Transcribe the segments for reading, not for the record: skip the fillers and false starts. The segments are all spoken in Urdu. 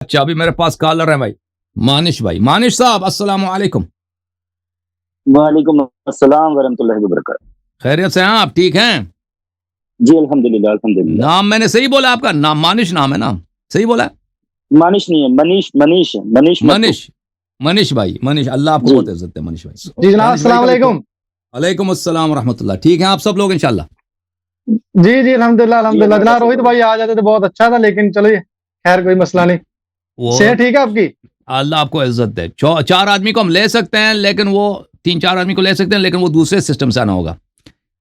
اچھا ابھی میرے پاس کالر ہے بھائی مانش بھائی. مانش صاحب السلام علیکم. وعلیکم السلام ورحمۃ اللہ وبرکاتہ. خیریت سے ہیں آپ؟ ٹھیک ہیں جی الحمدللہ الحمدللہ. نام میں نے صحیح بولا؟ آپ کا نام مانش نام ہے نا؟ صحیح بولا ہے؟ مانش نہیں ہے، منیش ہے. منیش بھائی. منیش اللہ آپ کو جی. بہت عزت ہے منیش بھائی. جی جناب السلام علیکم. وعلیکم السلام ورحمۃ اللہ. ٹھیک ہیں آپ سب لوگ انشاءاللہ؟ جی جی الحمدللہ الحمدللہ. جی، جناب روہت بھائی آ جاتے تو بہت اچھا تھا، لیکن چلیے خیر کوئی مسئلہ نہیں. وہ صحت ٹھیک ہے آپ کی؟ اللہ آپ کو عزت دے. 4 آدمی کو ہم لے سکتے ہیں، لیکن وہ 3-4 آدمی کو لے سکتے ہیں، لیکن وہ دوسرے سسٹم سے آنا ہوگا.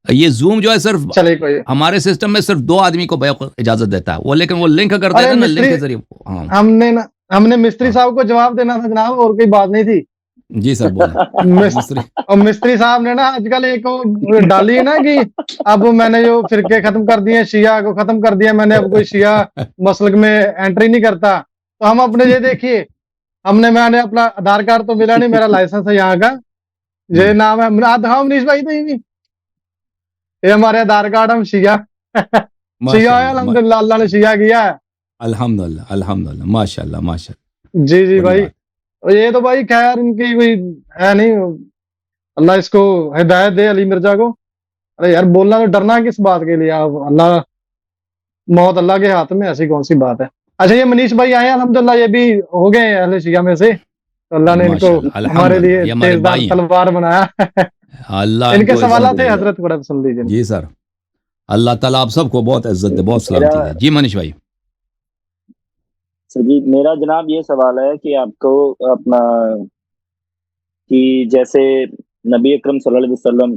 یہ زوم جو ہے صرف چلیے کوئی. ہمارے سسٹم میں صرف 2 آدمی کو اجازت دیتا ہے وہ، لیکن وہ لنک کر دیتا ہے نا، لنک کے ذریعے. ہاں ہم نے مستری صاحب کو جواب دینا تھا جناب، اور کوئی بات نہیں تھی. جی سر بولیں. اور مستری صاحب نے نا آج کل ایک ڈالی ہے نا کہ اب میں نے جو فرقے ختم کر دیے، شیعہ کو ختم کر دیا میں نے، اب کوئی شیعہ مسلک میں انٹری نہیں کرتا. تو ہم اپنے یہ دیکھیے، میں نے اپنا آدھار کارڈ تو ملا نہیں، میرا لائسنس ہے یہاں کا، یہ نام ہے ہاں منیش بھائی. تو یہ ہمارے آدھار کارڈ، ہم شیعہ ہے الحمدللہ، اللہ نے شیعہ کیا ہے. الحمدللہ الحمدللہ ماشاء اللہ ماشاء اللہ. جی جی بھائی. یہ تو بھائی خیر ان کی کوئی ہے نہیں، اللہ اس کو ہدایت دے علی مرزا کو. ارے یار بولنا تو ڈرنا کس بات کے لیے؟ آپ اللہ، موت اللہ کے ہاتھ میں، ایسی کون سی بات ہے. اچھا یہ منیش بھائی آئے ہیں الحمدللہ، یہ بھی ہو گئے اہل شیعہ میں سے. اللہ نے ان کو ہمارے لیے تیزدار تلوار بنایا. ان کے سوالات ہیں حضرت کو سن لیجیے. جی سر اللہ تعالیٰ آپ سب کو بہت عزت دے، بہت سلامتی دے. جی منیش بھائی. جی میرا جناب یہ سوال ہے کہ آپ کو اپنا کہ جیسے نبی اکرم صلی اللہ علیہ وسلم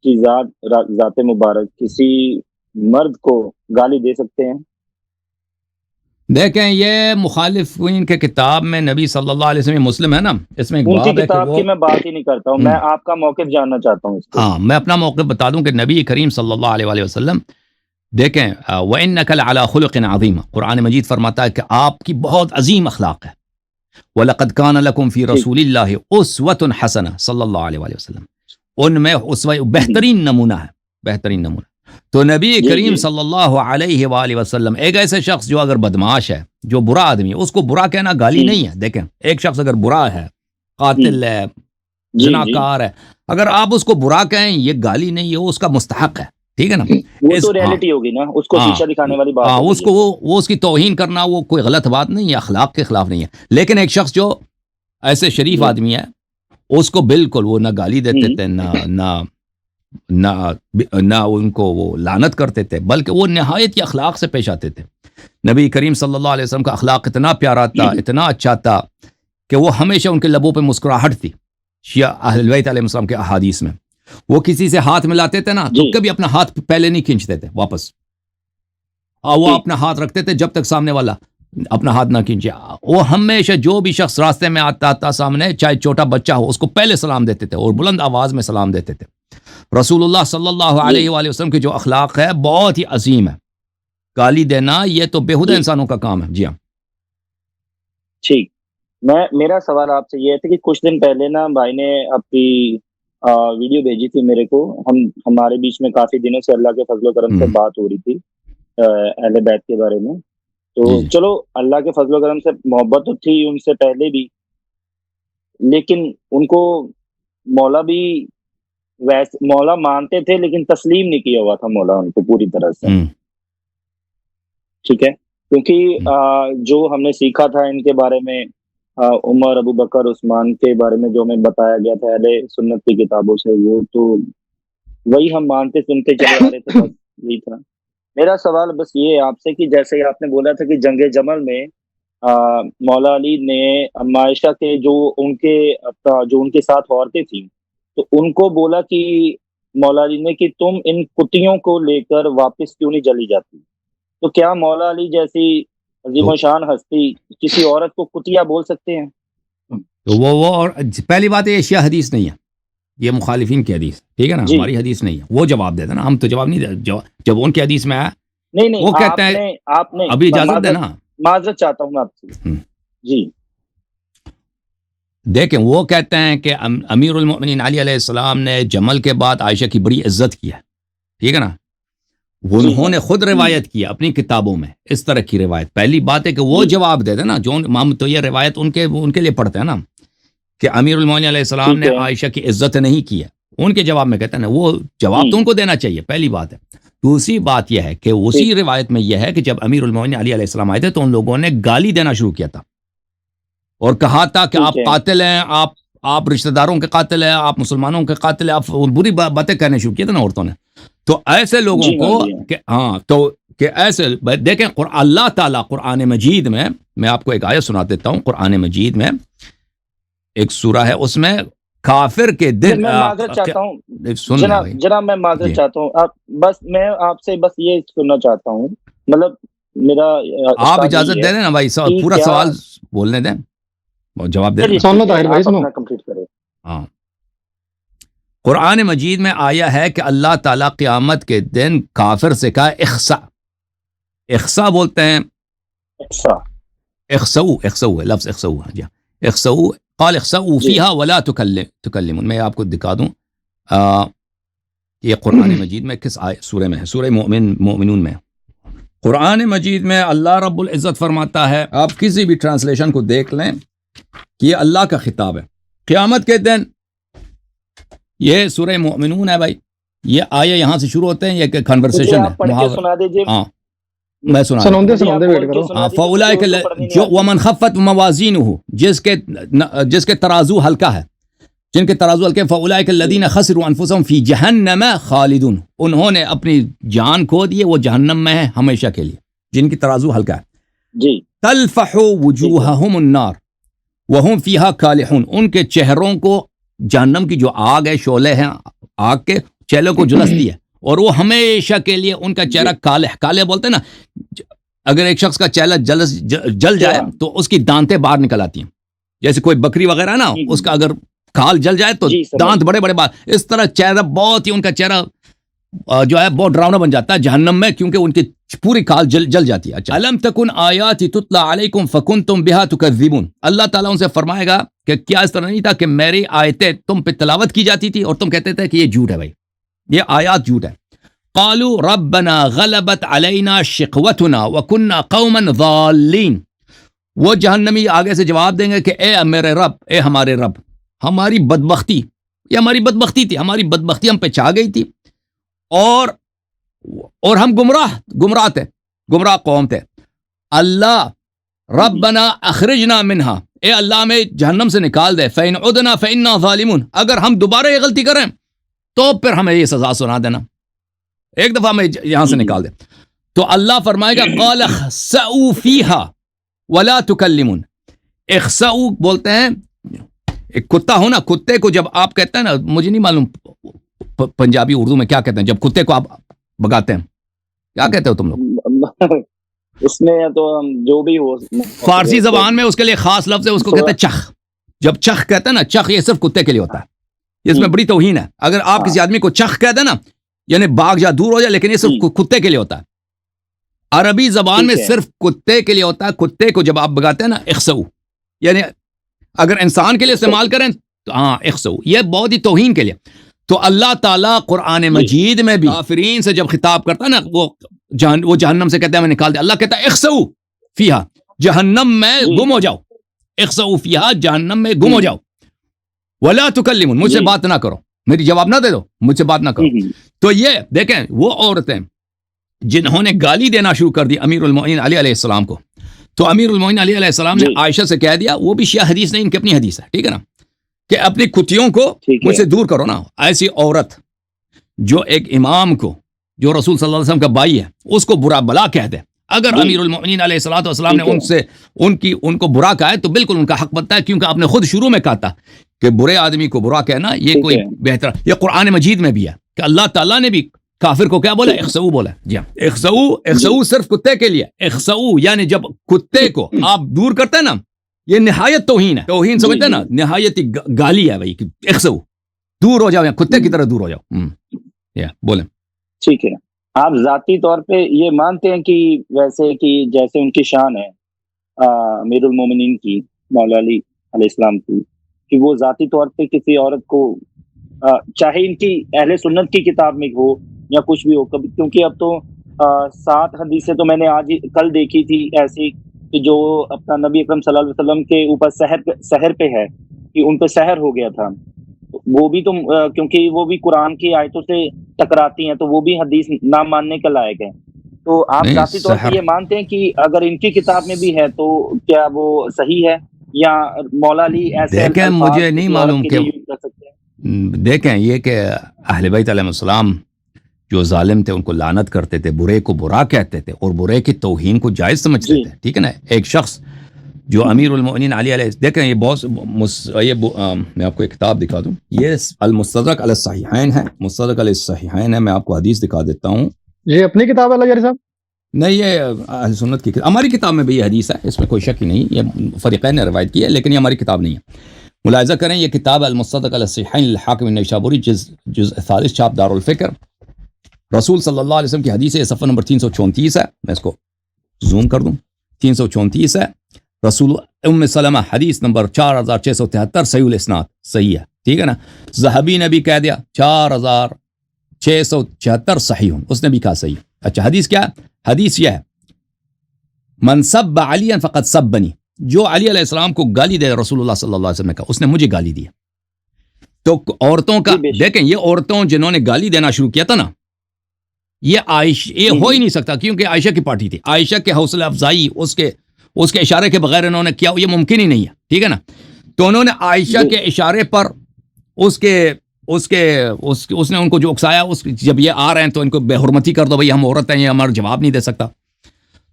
کی ذات مبارک کسی مرد کو گالی دے سکتے ہیں؟ دیکھیں یہ مخالفین کے کتاب میں نبی صلی اللہ علیہ وسلم، مسلم ہے نا، اس میں ایک ان کی باب ہے کہ کتاب کی میں بات ہی نہیں کرتا ہوں، میں آپ کا موقف جاننا چاہتا ہوں اس کو. ہاں میں اپنا موقف بتا دوں کہ نبی کریم صلی اللہ علیہ وسلم دیکھیں وَإِنَّكَ لَعَلَىٰ خُلُقٍ عَظِيمٍ، قرآن مجید فرماتا ہے کہ آپ کی بہت عظیم اخلاق ہے. وَلَقَدْ كَانَ لَكُمْ فِي رَسُولِ اللَّهِ أُسْوَةٌ حَسَنَةٌ صلی اللہ علیہ وسلم. ان میں اسوہ بہترین نمونہ ہے، بہترین نمونہ. تو نبی کریم صلی اللہ علیہ وآلہ وسلم ایک ایسے شخص جو اگر بدمعاش ہے، جو برا آدمی ہے، اس کو برا کہنا گالی نہیں ہے. دیکھیں ایک شخص اگر برا ہے، قاتل ہے، زناکار ہے، اگر آپ اس کو برا کہیں یہ گالی نہیں ہے، وہ اس کا مستحق ہے. ٹھیک ہے نا، وہ تو ریئلٹی ہوگی نا، اس کو شیشہ دکھانے والی بات. اس کو وہ اس کی توہین کرنا وہ کوئی غلط بات نہیں ہے، اخلاق کے خلاف نہیں ہے. لیکن ایک شخص جو ایسے شریف آدمی ہے، اس کو بالکل وہ نہ گالی دیتے تھے، نہ ان کو وہ لعنت کرتے تھے، بلکہ وہ نہایت کی اخلاق سے پیش آتے تھے. نبی کریم صلی اللہ علیہ وسلم کا اخلاق اتنا پیارا تھا، اتنا اچھا تھا کہ وہ ہمیشہ ان کے لبوں پہ مسکراہٹ تھی. شیعہ اہل بیت علیہ السلام کے احادیث میں وہ کسی سے ہاتھ ملاتے تھے نا تو کبھی اپنا ہاتھ پہلے نہیں کھینچتے تھے واپس، وہ اپنا ہاتھ رکھتے تھے جب تک سامنے والا اپنا ہاتھ نہ کھینچے. وہ ہمیشہ جو بھی شخص راستے میں آتا تھا سامنے، چاہے چھوٹا بچہ ہو، اس کو پہلے سلام دیتے تھے اور بلند آواز میں سلام دیتے تھے. رسول اللہ صلی اللہ علیہ وآلہ وسلم کی جو اخلاق ہے بہت ہی عظیم ہے. گالی دینا یہ تو بےہودہ انسانوں کا کام ہے. جی ہاں ٹھیک. میرا سوال آپ سے یہ تھا کہ کچھ دن پہلے نا بھائی نے اپنی ویڈیو بھیجی تھی میرے کو. ہمارے بیچ میں کافی دنوں سے اللہ کے فضل و کرم سے بات ہو رہی تھی اہل بیت کے بارے میں. تو چلو اللہ کے فضل و کرم سے محبت تو تھی ان سے پہلے بھی، لیکن ان کو مولا بھی ویسے مولا مانتے تھے، لیکن تسلیم نہیں کیا ہوا تھا مولا ان کو پوری طرح سے. ٹھیک ہے، کیونکہ جو ہم نے سیکھا تھا ان کے بارے میں، عمر، ابو بکر، عثمان کے بارے میں جو ہمیں بتایا گیا تھا اہل سنت کی کتابوں سے، وہ تو وہی ہم مانتے سنتے چلے آ رہے تھے، بس یہی تھا. میرا سوال بس یہ ہے آپ سے کہ جیسے آپ نے بولا تھا کہ جنگ جمل میں مولا علی نے عائشہ کے جو ان کے ساتھ عورتیں تھیں، تو ان کو بولا کہ مولا علی نے کہ تم ان کتیوں کو لے کر واپس کیوں نہیں چلی جاتی. تو کیا مولا علی جیسی عظیم و شان ہستی کسی عورت کو کتیا بول سکتے ہیں؟ تو وہ اور پہلی بات یہ شیعہ حدیث نہیں ہے، یہ مخالفین کی حدیث. ٹھیک ہے نا، ہماری حدیث نہیں ہے. وہ جواب دیتا نا، ہم تو جواب نہیں دے. جب ان کی حدیث میں آیا نہیں وہ کہتے ہیں آپ نے ابھی اجازت دینا، معذرت چاہتا ہوں آپ سے. جی دیکھیں وہ کہتے ہیں کہ امیر المؤمنین علی علیہ السلام نے جمل کے بعد عائشہ کی بڑی عزت کی ہے. ٹھیک ہے نا، انہوں نے خود روایت کی اپنی کتابوں میں اس طرح کی روایت. پہلی بات ہے کہ وہ جواب دے دیں نا جو امام، تو یہ روایت ان کے لیے پڑھتے ہیں نا کہ امیر المومنین علیہ السلام نے عائشہ کی عزت نہیں کی ہے، ان کے جواب میں کہتے ہیں نا وہ جواب تو ان کو دینا چاہیے، پہلی بات ہے. دوسری بات یہ ہے کہ اسی روایت میں یہ ہے کہ جب امیر المومنین علی علیہ السلام آئے تھے تو ان لوگوں نے گالی دینا شروع کیا تھا اور کہا تھا کہ آپ قاتل ہیں، آپ رشتہ داروں کے قاتل ہیں، آپ مسلمانوں کے قاتل ہیں، آپ بری باتیں کہنے شروع کیے تھے نا عورتوں نے. تو ایسے لوگوں کو کہ کہ ایسے دیکھیں اللہ تعالیٰ قرآن مجید میں آپ کو ایک آیت سنا دیتا ہوں. قرآن مجید میں ایک سورہ ہے، اس میں کافر کے دن، میں معذرت چاہتا ہوں جناب میں معذرت چاہتا ہوں، میں آپ سے بس یہ سننا چاہتا ہوں، مطلب میرا آپ اجازت دے دیں نا بھائی، پورا سوال بولنے دیں، جواب دے دیں. سن لو طاہر بھائی، سنو. کمپلیٹ کریں. ہاں، قرآن مجید میں آیا ہے کہ اللہ تعالیٰ قیامت کے دن کافر سے کہا اخسا بولتے ہیں، اخسو ہے لفظ، اخسو ہے جی، اخسو قال اخسؤوا فيها ولا تكلمون. میں آپ کو دکھا دوں یہ قرآن مجید میں کس سورہ میں ہے، سورہ مومنون میں. قرآن مجید میں اللہ رب العزت فرماتا ہے، آپ کسی بھی ٹرانسلیشن کو دیکھ لیں کہ یہ اللہ کا خطاب ہے قیامت کے دن. یہ سورہ مومنون ہے بھائی، یہ آیے یہاں سے شروع ہوتے ہیں، یہ کنورسیشن ہے، سنا دیجیے. ہاں میں سنا ویٹ کرو. فاولئک جو ومن خفت موازینہ، جس کے ترازو ہلکا ہے، جن کے ترازو ہلکے، فاولئک الذین خسروا انفسهم فی جہنم خالدون، انہوں نے اپنی جان کھو دی، وہ جہنم میں ہے ہمیشہ کے لیے، جن کی ترازو ہلکا ہے. جی. تلفح وجوہہم النار وہم فیہا کالحون، ان کے چہروں کو جہنم کی جو آگ ہے، شعلے ہیں آگ کے، چہروں کو جلستی ہے اور وہ ہمیشہ کے لیے ان کا چہرہ کالے بولتے ہیں نا، اگر ایک شخص کا چہرہ جل جائے تو اس کی دانتیں باہر نکل آتی ہیں، جیسے کوئی بکری وغیرہ نا، اس کا اگر کھال جل جائے تو دانت بڑے بڑے باہر، اس طرح چہرہ بہت ہی، ان کا چہرہ جو ہے بہت ڈراؤنا بن جاتا ہے جہنم میں، کیونکہ ان کی پوری کھال جل جاتی ہے. اچھا، الم تکن آیاتی تتلی علیکم فکنتم بہا تکذبون، اللہ تعالیٰ ان سے فرمائے گا کہ کیا اس طرح نہیں تھا کہ میری آیتیں تم پہ تلاوت کی جاتی تھی اور تم کہتے تھے کہ یہ جھوٹ ہے، بھائی یہ آیات جھوٹ ہے. قالوا ربنا غلبت علینا شقوتنا وکنا قوما ضالین، وہ جہنمی آگے سے جواب دیں گے کہ اے میرے رب، اے ہمارے رب، ہماری بدبختی، یہ ہماری بدبختی تھی، ہماری بدبختی ہم پہ چھا گئی تھی، اور ہم گمراہ تھے، گمراہ قوم تھے. اللہ ربنا اخرجنا منہا، اے اللہ ہمیں جہنم سے نکال دے، فإن عدنا فإنا ظالمون، اگر ہم دوبارہ یہ غلطی کریں تو پھر ہمیں یہ سزا سنا دینا، ایک دفعہ ہمیں یہاں سے نکال دے. تو اللہ فرمائے گا قال اخسؤوا فیہا ولا تکلمون. اخسؤ بولتے ہیں، ایک کتا ہو نا، کتے کو جب آپ کہتے ہیں نا، مجھے نہیں معلوم پنجابی اردو میں کیا کہتے ہیں جب کتے کو آپ بگاتے ہیں، کیا کہتے ہو تم لوگ؟ اس میں تو ہم جو بھی ہو، فارسی زبان میں اس کے لیے خاص لفظ ہے، اس کو کہتے ہیں چخ. جب چخ کہتے ہیں نا، چخ یہ صرف کتے کے لیے ہوتا ہے، اس میں بڑی توہین ہے. اگر آپ کسی آدمی کو چخ کہہ دیں نا، یعنی بھاگ جا، دور ہو جائے، لیکن یہ صرف کتے کے لیے ہوتا ہے. عربی زبان میں صرف کتے کے لیے ہوتا ہے. کتے کو جب آپ بگاتے ہیں نا، اخسؤ، یعنی اگر انسان کے لیے استعمال کریں تو ہاں اخسؤ، یہ بہت ہی توہین کے لیے. تو اللہ تعالیٰ قرآن مجید میں بھی کافرین سے جب خطاب کرتا ہے نا، وہ جہنم سے کہتے ہیں ہمیں نکال دے، اللہ کہتا ہے اخسؤ فیہا، جہنم میں گم ہو جاؤ، اخسؤ فیہا، جہنم میں گم ہو جاؤ، ولا تکلمون، مجھ سے بات نہ کرو، میری جواب نہ دے دو، مجھ سے بات نہ کرو. تو یہ دیکھیں وہ عورتیں جنہوں نے گالی دینا شروع کر دی امیر المومنین علی علیہ السلام کو، تو امیر المومنین علی علیہ السلام نے عائشہ سے کہہ دیا، وہ بھی شیعہ حدیث نہیں، ان کی اپنی حدیث ہے، ٹھیک ہے نا، کہ اپنی کتیوں کو مجھ سے دور کرو نا. ایسی عورت جو ایک امام کو، جو رسول صلی اللہ علیہ وسلم کا بھائی ہے، اس کو برا بلا کہہ دے، اگر امیر المومنین علیہ الصلوۃ والسلام نے ان کو برا کہا ہے تو بالکل ان کا حق بنتا ہے، کیونکہ آپ نے خود شروع میں کہا تھا کہ برے آدمی کو برا کہنا یہ کوئی بہتر، یہ قرآن مجید میں بھی ہے کہ اللہ تعالیٰ نے بھی کافر کو کیا بولا؟ اخسؤ بولا. جی ہاں، اخسؤ صرف کتے کے لیے. اخسؤ یعنی جب کتے کو آپ دور کرتے ہیں نا، یہ نہایت توہین ہے، توہین سمجھتے ہیں نا، نہایت گالی ہے بھائی. اخسؤ، دور ہو جاؤ، یا کتے کی طرح دور ہو جاؤ. بولیں. ٹھیک ہے، آپ ذاتی طور پہ یہ مانتے ہیں کہ ویسے کہ جیسے ان کی شان ہے امیر المومنین کی، مولا علی علیہ السلام کی، کہ وہ ذاتی طور پہ کسی عورت کو چاہے ان کی اہل سنت کی کتاب میں ہو یا کچھ بھی ہو کبھی، کیونکہ اب تو 7 حدیثیں تو میں نے کل دیکھی تھی ایسی کہ جو اپنا نبی اکرم صلی اللہ علیہ وسلم کے اوپر سحر پہ ہے کہ ان پہ سحر ہو گیا تھا، وہ بھی تو کیونکہ وہ بھی قرآن کی آیتوں سے ٹکراتی ہیں تو وہ بھی حدیث نہ ماننے کے لائق ہے. تو آپ نہیں، ذاتی طور پہ یہ مانتے ہیں کہ اگر ان کی کتاب میں بھی ہے تو کیا وہ صحیح ہے، یا مولا علی ایسے دیکھیں الفاظ مجھے نہیں کسی عورت معلوم کے کہ لیے یوز کر سکتے ہیں؟ دیکھیں یہ کہ اہل بیت علیہ السلام جو ظالم تھے ان کو لعنت کرتے تھے، برے کو برا کہتے تھے اور برے کی توہین کو جائز سمجھتے جی تھے، ٹھیک ہے نا. ایک شخص جو امیر المؤمنین علی علیہ، دیکھیں یہ بہت میں آپ کو ایک کتاب دکھا دوں، یہ المستدرک علی الصحیحین ہے، مستدرک علی الصحیحین ہے. میں آپ کو حدیث دکھا دیتا ہوں. یہ اپنی کتاب ہے لجاری صاحب؟ نہیں، یہ اہل سنت کی کتاب، ہماری کتاب میں بھی یہ حدیث ہے، اس میں کوئی شک ہی نہیں. یہ فریقین نے روایت کی ہے لیکن یہ ہماری کتاب نہیں ہے. ملاحظہ کریں، یہ کتاب المستدرک علی الصحیحین للحاکم النیسابوری، جز ثالث، چھاپ دار الفکر. رسول صلی اللہ علیہ وسلم کی حدیث ہے، صفحہ نمبر 334 ہے. میں اس کو زوم کر دوں، 334 ہے. رسول ام سلمہ حدیث نمبر 4673، صحیح الاسناد، صحیح ہے، ٹھیک ہے نا. ذہبی نے بھی کہہ دیا 4676 صحیح، اس نے بھی کہا صحیح. اچھا حدیث کیا ہے؟ حدیث یہ ہے، من سب علی فقد سبنی، جو علی علیہ السلام کو گالی دے، رسول اللہ صلی اللہ علیہ وسلم نے کہا اس نے مجھے گالی دی. تو عورتوں کا دیکھیں، یہ عورتوں جنہوں نے گالی دینا شروع کیا تھا نا، یہ ہو ہی نہیں سکتا کیونکہ عائشہ کی پارٹی تھی. عائشہ کے حوصلہ افزائی، اس کے اشارے کے بغیر انہوں نے کیا، یہ ممکن ہی نہیں ہے، ٹھیک ہے نا. تو انہوں نے عائشہ کے اشارے پر اس نے ان کو جو اکسایا، جب یہ آ رہے ہیں تو ان کو بے حرمتی کر دو، بھائی ہم عورت ہیں، یہ ہمارا جواب نہیں دے سکتا.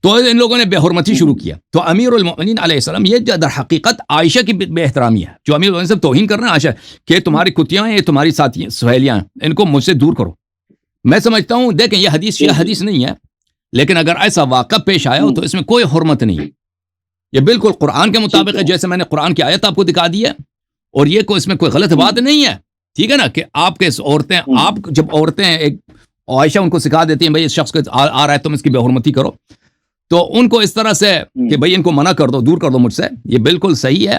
تو ان لوگوں نے بے حرمتی شروع کیا. تو امیر المؤمنین علیہ السلام، یہ در حقیقت عائشہ کی بے احترامی ہے. جو امیر المؤمنین سے توہین کر رہے ہیں عائشہ کہ تمہاری کتیاں ہیں، یہ تمہاری ساتھی سہیلیاں ہیں، ان کو مجھ سے دور کرو. میں سمجھتا ہوں، دیکھیں یہ حدیث نہیں ہے، لیکن اگر ایسا واقعہ پیش آیا ہو تو اس میں کوئی حرمت نہیں ہے. یہ بالکل قرآن کے مطابق ہے، جیسے میں نے قرآن کی آیت آپ کو دکھا دی ہے، اور یہ اس میں کوئی غلط بات نہیں ہے، ٹھیک ہے نا. کہ آپ کے عورتیں، آپ جب عورتیں ایک عائشہ ان کو سکھا دیتی ہیں بھائی اس شخص کو آ رہا ہے تم اس کی بے حرمتی کرو، تو ان کو اس طرح سے کہ بھائی ان کو منع کر دو، دور کر دو مجھ سے، یہ بالکل صحیح ہے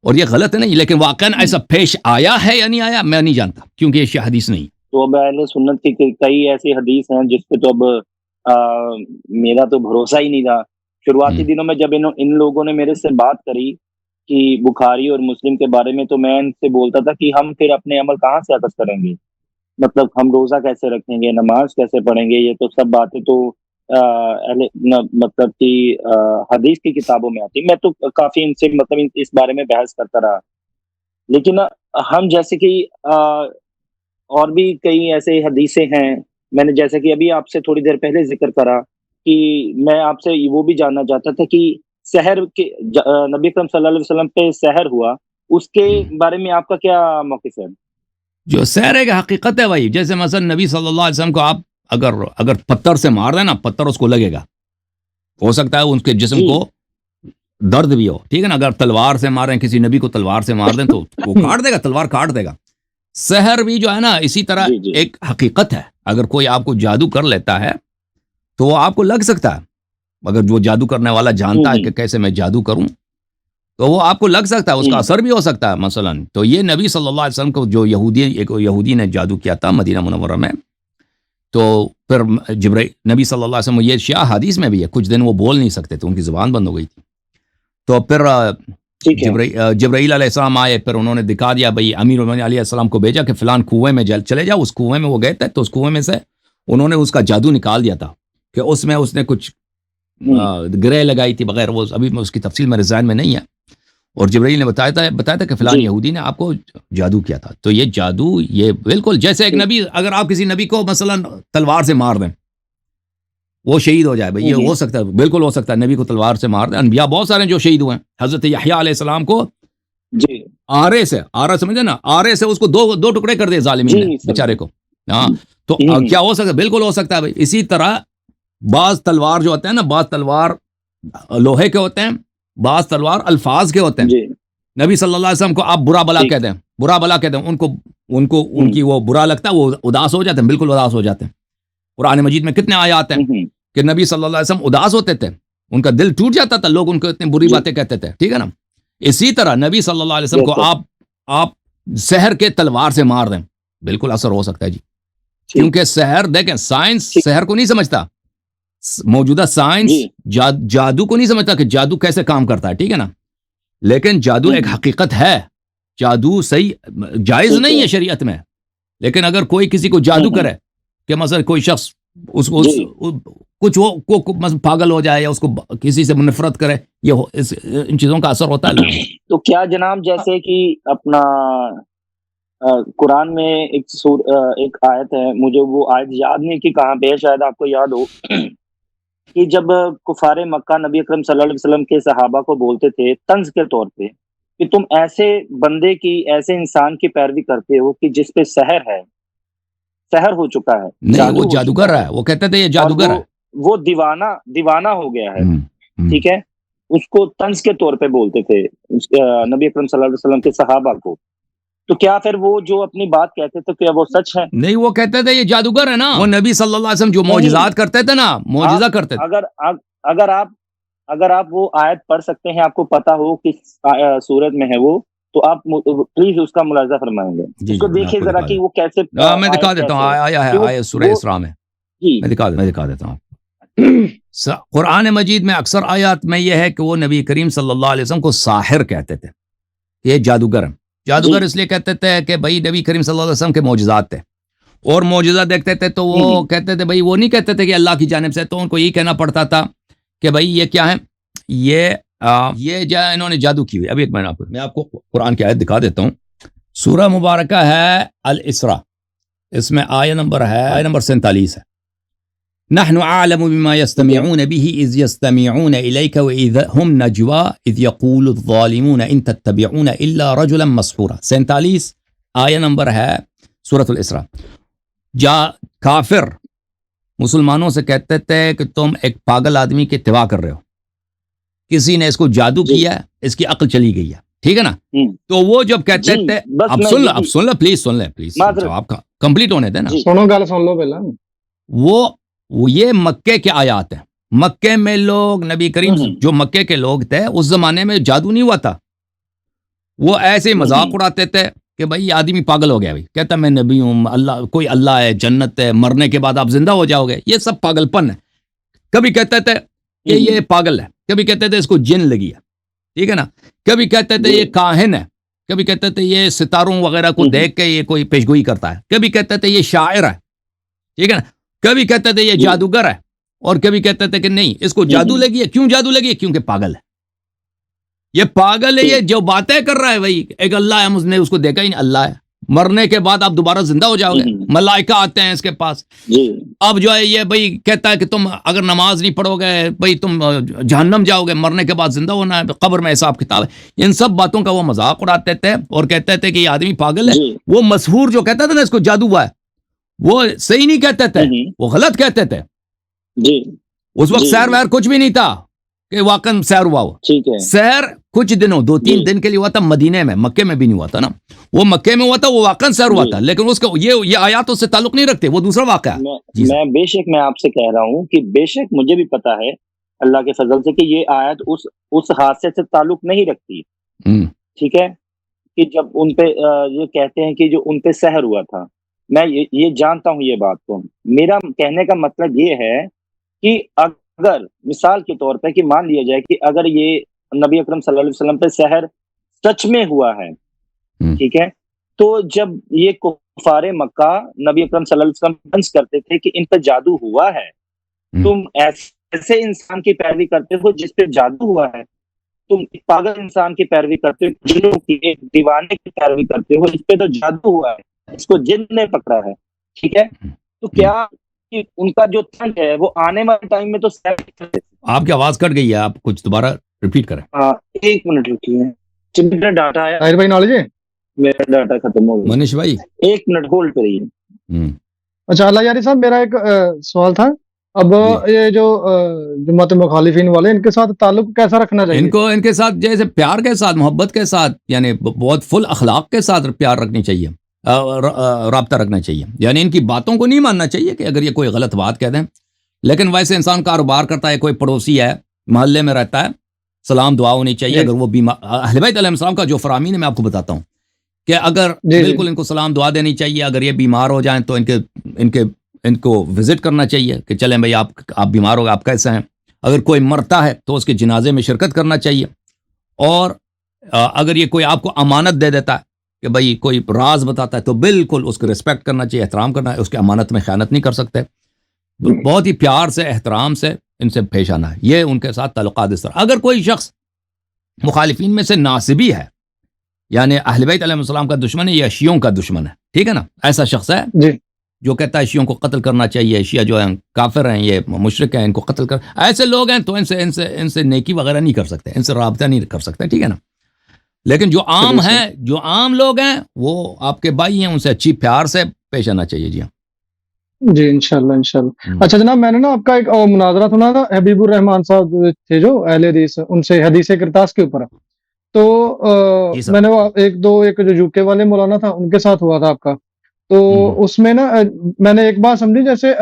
اور یہ غلط نہیں. لیکن واقعاً ایسا پیش آیا ہے یا نہیں آیا میں نہیں جانتا، کیونکہ یہ حدیث نہیں. تو اب اہل سنت کی کئی ایسی حدیث ہیں جس پہ تو اب میرا تو بھروسہ ہی نہیں تھا. شروعاتی دنوں میں جب ان لوگوں نے میرے سے بات کری کہ بخاری اور مسلم کے بارے میں، تو میں ان سے بولتا تھا کہ ہم پھر اپنے عمل کہاں سے عکس کریں گے، مطلب ہم روزہ کیسے رکھیں گے، نماز کیسے پڑھیں گے، یہ تو سب باتیں تو مطلب کہ حدیث کی کتابوں میں آتی. میں تو کافی ان سے مطلب اس بارے میں بحث کرتا رہا. لیکن ہم جیسے کہ اور بھی کئی ایسے حدیثیں ہیں، میں نے جیسے کہ ابھی آپ سے تھوڑی دیر پہلے ذکر کرا کہ میں آپ سے وہ بھی جاننا چاہتا تھا کہ سحر کے نبی اکرم صلی اللہ علیہ وسلم پہ سحر ہوا، اس کے بارے میں آپ کا کیا موقف ہے؟ جو سحر ہے کہ حقیقت ہے بھائی، جیسے مثلا نبی صلی اللہ علیہ وسلم کو آپ اگر پتھر سے مار دیں نا، پتھر اس کو لگے گا، ہو سکتا ہے ان کے جسم کو درد بھی ہو، ٹھیک ہے نا. اگر تلوار سے ماریں کسی نبی کو، تلوار سے مار دیں تو وہ کاٹ دے گا، تلوار کاٹ دے گا. سحر بھی جو ہے نا اسی طرح ایک حقیقت ہے. اگر کوئی آپ کو جادو کر لیتا ہے تو وہ آپ کو لگ سکتا ہے، اگر جو جادو کرنے والا جانتا ہے کہ کیسے میں جادو کروں تو وہ آپ کو لگ سکتا ہے، اس کا اثر بھی ہو سکتا ہے مثلا. تو یہ نبی صلی اللہ علیہ وسلم کو جو یہودی نے جادو کیا تھا مدینہ منورہ میں، تو پھر نبی صلی اللہ علیہ وسلم، یہ شیعہ حدیث میں بھی ہے، کچھ دن وہ بول نہیں سکتے تھے، ان کی زبان بند ہو گئی تھی. تو پھر جبرائیل علیہ السلام آئے، پھر انہوں نے دکھا دیا، بھائی امیر المؤمنین علیہ السلام کو بھیجا کہ فلان کنویں میں چلے جاؤ. اس کنویں میں وہ گئے تھے، تو اس کنویں میں سے انہوں نے اس کا جادو نکال دیا تھا کہ اس نے کچھ گرہ لگائی تھی بغیر، وہ ابھی اس کی تفصیل میرے ذہن میں نہیں ہے. اور جبرائیل نے بتایا تھا کہ فلان یہودی نے آپ کو جادو کیا تھا. تو یہ جادو، یہ بالکل جیسے ایک نبی، اگر آپ کسی نبی کو مثلا تلوار سے مار دیں وہ شہید ہو جائے، بھائی یہ ہو سکتا ہے، بالکل ہو سکتا ہے. نبی کو تلوار سے مار دیں، انبیاء بہت سارے جو شہید ہوئے ہیں. حضرت یحییٰ علیہ السلام کو آرے سمجھے نا، آرے سے اس کو دو ٹکڑے کر دے ظالمین نے بیچارے کو. ہاں، تو کیا ہو سکتا ہے؟ بالکل ہو سکتا ہے بھائی. اسی طرح بعض تلوار جو ہوتے ہیں نا، بعض تلوار لوہے کے ہوتے ہیں، بعض تلوار الفاظ کے ہوتے ہیں. نبی صلی اللہ علیہ وسلم کو آپ برا بلا کہتے ہیں، ان کو ان کی وہ برا لگتا ہے، وہ اداس ہو جاتے ہیں، بالکل اداس ہو جاتے ہیں. قرآن مجید میں کتنے آیات ہیں کہ نبی صلی اللہ علیہ وسلم اداس ہوتے تھے، ان کا دل ٹوٹ جاتا تھا، لوگ ان کو اتنی بری باتیں کہتے تھے، ٹھیک ہے نا. اسی طرح نبی صلی اللہ علیہ وسلم کو آپ سحر کے تلوار سے مار دیں، بالکل اثر ہو سکتا ہے جی. کیونکہ سحر دیکھیں سائنس سحر کو نہیں سمجھتا، موجودہ سائنس جادو کو نہیں سمجھتا کہ جادو کیسے کام کرتا ہے، ٹھیک ہے نا، لیکن جادو ایک حقیقت ہے، جادو صحیح جائز نہیں ہے شریعت میں، لیکن اگر کوئی کسی کو جادو کرے کہ مثلا کوئی شخص اس کو کچھ پاگل ہو جائے یا اس کو کسی سے نفرت کرے، یہ ان چیزوں کا اثر ہوتا ہے۔ تو کیا جناب جیسے کہ اپنا قرآن میں ایک آیت ہے، مجھے وہ آیت یاد نہیں کہ کہاں پہ ہے، شاید آپ کو یاد ہو، کہ جب کفار مکہ نبی اکرم صلی اللہ علیہ وسلم کے صحابہ کو بولتے تھے طنز کے طور پہ کہ تم ایسے بندے کی، ایسے انسان کی پیروی کرتے ہو کہ جس پہ سحر ہے، سحر ہو چکا ہے، نہیں وہ جادوگر ہے، وہ کہتے تھے یہ جادوگر ہے، وہ دیوانہ ہو گیا ہے، ٹھیک ہے، اس کو طنز کے طور پہ بولتے تھے نبی اکرم صلی اللہ علیہ وسلم کے صحابہ کو، تو کیا پھر وہ جو اپنی بات کہتے تھے کیا وہ سچ ہے؟ نہیں وہ کہتے تھے یہ جادوگر ہے نا، وہ نبی صلی اللہ علیہ وسلم جو معجزات کرتے تھے نا، معجزہ کرتے تھے۔ اگر آپ وہ آیت پڑھ سکتے ہیں، آپ کو پتا ہو کس صورت میں ہے وہ، تو آپ پلیز اس کا ملاحظہ فرمائیں گے، اس کو دیکھیے ذرا کہ وہ کیسے، میں دکھا دیتا ہوں، آیا ہے آیت سورہ اسراء میں، میں دکھا دیتا ہوں۔ قرآن مجید میں اکثر آیات میں یہ ہے کہ وہ نبی کریم صلی اللہ علیہ وسلم کو ساحر کہتے تھے، یہ جادوگر ہیں، جادوگر اس لیے کہتے تھے کہ بھائی نبی کریم صلی اللہ علیہ وسلم کے معجزات تھے، اور معجزہ دیکھتے تھے تو وہ کہتے تھے بھائی، وہ نہیں کہتے تھے کہ اللہ کی جانب سے، تو ان کو یہ کہنا پڑتا تھا کہ بھائی یہ کیا ہے، یہ انہوں نے جادو کی ہوئی۔ ابھی ایک میں آپ کو قرآن کی آیت دکھا دیتا ہوں، سورہ مبارکہ ہے الاسراء، اس میں آیہ نمبر 47 ہے، نحن اعلم بما يستمعون به اذ يستمعون اليك واذ هم نجوا اذ يقول الظالمون ان تتبعون الا رجلا مسحورا۔ 47 آیہ نمبر ہے سورۃ الاسراء۔ کافر مسلمانوں سے کہتے تھے کہ تم ایک پاگل آدمی کی اتباع کر رہے ہو، کسی نے اس کو جادو کیا ہے، اس کی عقل چلی گئی ہے، ٹھیک ہے نا، تو وہ جب کہتے تھے، اب سن لو پلیز، جواب کا کمپلیٹ ہونے دیں نا، سنو گل سن لو پہلا، وہ یہ مکے کے آیات ہیں، مکے میں لوگ، نبی کریم جو مکے کے لوگ تھے اس زمانے میں جادو نہیں ہوا تھا، وہ ایسے مذاق اڑاتے تھے کہ بھائی آدمی پاگل ہو گیا، بھائی کہتا میں نبی ہوں، کوئی اللہ ہے، جنت ہے، مرنے کے بعد آپ زندہ ہو جاؤ گے، یہ سب پاگل پن ہے۔ کبھی کہتے تھے کہ یہ پاگل ہے، کبھی کہتے تھے اس کو جن لگی ہے، ٹھیک ہے نا، کبھی کہتے تھے یہ کاہن ہے، کبھی کہتے تھے یہ ستاروں وغیرہ کو دیکھ کے یہ کوئی پیشگوئی کرتا ہے، کبھی کہتے تھے یہ شاعر ہے، ٹھیک ہے نا، کبھی کہتے تھے یہ جادوگر ہے، اور کبھی کہتے تھے کہ نہیں اس کو جادو لگی ہے۔ کیوں جادو لگی ہے؟ کیونکہ پاگل ہے، یہ پاگل ہے، یہ جو باتیں کر رہا ہے بھائی ایک اللہ ہے، ہم نے اس کو دیکھا ہی نہیں، اللہ ہے، مرنے کے بعد آپ دوبارہ زندہ ہو جاؤ گے، ملائکہ آتے ہیں اس کے پاس، اب جو ہے یہ بھائی کہتا ہے کہ تم اگر نماز نہیں پڑھو گے بھائی تم جہنم جاؤ گے، مرنے کے بعد زندہ ہونا ہے، قبر میں حساب کتاب ہے، ان سب باتوں کا وہ مذاق اڑاتے تھے اور کہتے تھے کہ یہ آدمی پاگل ہے۔ وہ مسحور جو کہتا تھا نا اس کو جادو ہوا ہے، وہ صحیح نہیں کہتے تھے، وہ غلط کہتے تھے، اس وقت سحر وحر کچھ بھی نہیں تھا کہ واقعا سحر ہوا ہو، سحر کچھ دنوں 2-3 دن کے لیے ہوا تھا مدینے میں، مکے میں بھی نہیں ہوا تھا نا، وہ مکے میں ہوا تھا، وہ واقعا سحر ہوا تھا، لیکن اس کا یہ آیات اس سے تعلق نہیں رکھتے، وہ دوسرا واقعہ ہے۔ میں بے شک میں آپ سے کہہ رہا ہوں کہ بے شک مجھے بھی پتا ہے اللہ کے فضل سے کہ یہ آیت اس حادثے سے تعلق نہیں رکھتی، ٹھیک ہے، کہ جب ان پہ یہ کہتے ہیں کہ جو ان پہ سحر ہوا تھا، میں یہ جانتا ہوں یہ بات کو، میرا کہنے کا مطلب یہ ہے کہ اگر مثال کے طور پہ کہ مان لیا جائے کہ اگر یہ نبی اکرم صلی اللہ علیہ وسلم پہ سحر سچ میں ہوا ہے، ٹھیک ہے، تو جب یہ کفار مکہ نبی اکرم صلی اللہ علیہ وسلم بنس کرتے تھے کہ ان پہ جادو ہوا ہے، تم ایسے انسان کی پیروی کرتے ہو جس پہ جادو ہوا ہے، تم پاگل انسان کی پیروی کرتے ہو، جنوں کی، ایک دیوانے کی پیروی کرتے ہو، اس پہ تو جادو ہوا ہے، اس کو جن نے پکڑا ہے، ٹھیک ہے، تو کیا ان کا جو تھنگ ہے وہ آنے والے ٹائم میں تو آپ کی آواز کٹ گئی ہے، آپ کچھ دوبارہ ریپیٹ کریں۔ ایک منٹ رکیے، میرا ڈاٹا آیا، طاہر بھائی نالج ہے، میرا ڈاٹا ختم ہو گیا، منیش بھائی ایک منٹ ہولڈ پہ رہیے۔ اچھا اللہ یاری صاحب، میرا ایک سوال تھا، اب یہ جو جماعت مخالفین والے ان کے ساتھ تعلق کیسا رکھنا چاہیے؟ ان کے ساتھ جیسے پیار کے ساتھ، محبت کے ساتھ، یعنی بہت فل اخلاق کے ساتھ پیار رکھنی چاہیے، رابطہ رکھنا چاہیے، یعنی ان کی باتوں کو نہیں ماننا چاہیے کہ اگر یہ کوئی غلط بات کہہ دیں، لیکن ویسے انسان کاروبار کرتا ہے، کوئی پڑوسی ہے، محلے میں رہتا ہے، سلام دعا ہونی چاہیے، اگر وہ بیمار، اہل بیت علیہ السلام کا جو فرامین ہے میں آپ کو بتاتا ہوں کہ اگر جی بالکل ان کو سلام دعا دینی چاہیے، اگر یہ بیمار ہو جائیں تو ان کو وزٹ کرنا چاہیے کہ چلیں بھائی آپ بیمار ہو گئے، آپ کیسے ہیں. اگر کوئی مرتا ہے تو اس کے جنازے میں شرکت کرنا چاہیے. اور اگر یہ کوئی آپ کو امانت دے دیتا ہے کہ بھائی کوئی راز بتاتا ہے تو بالکل اس کو رسپیکٹ کرنا چاہیے، احترام کرنا ہے، اس کی امانت میں خیانت نہیں کر سکتے. بہت ہی پیار سے، احترام سے ان سے پیش آنا ہے. یہ ان کے ساتھ تعلقات اس طرح. اگر کوئی شخص مخالفین میں سے ناصبی ہے، یعنی اہل بیت علیہ السلام کا دشمن ہے یا شیعوں کا دشمن ہے، ٹھیک ہے نا، ایسا شخص ہے جی جو کہتا ہے شیعوں کو قتل کرنا چاہیے، شیعہ جو ہیں کافر ہیں، یہ مشرک ہیں، ان کو قتل کر، ایسے لوگ ہیں تو ان سے نیکی وغیرہ نہیں کر سکتے، ان سے رابطہ نہیں کر سکتے، ٹھیک ہے نا. لیکن جو عام ہیں، جو عام لوگ ہیں، وہ آپ کے بھائی ہیں، ان سے اچھی پیار سے پیش آنا چاہیے. جی ہاں جی انشاءاللہ. اچھا جناب، میں نے نا آپ کا ایک مناظرہ سنا تھا، حبیب الرحمان صاحب تھے جو اہل حدیث، ان سے حدیث کرتاس کے اوپر. تو جی سر. میں نے وہ ایک جو یوکے والے مولانا تھا ان کے ساتھ ہوا تھا آپ کا. تو اس میں نا میں نے ایک بات سمجھی، جیسے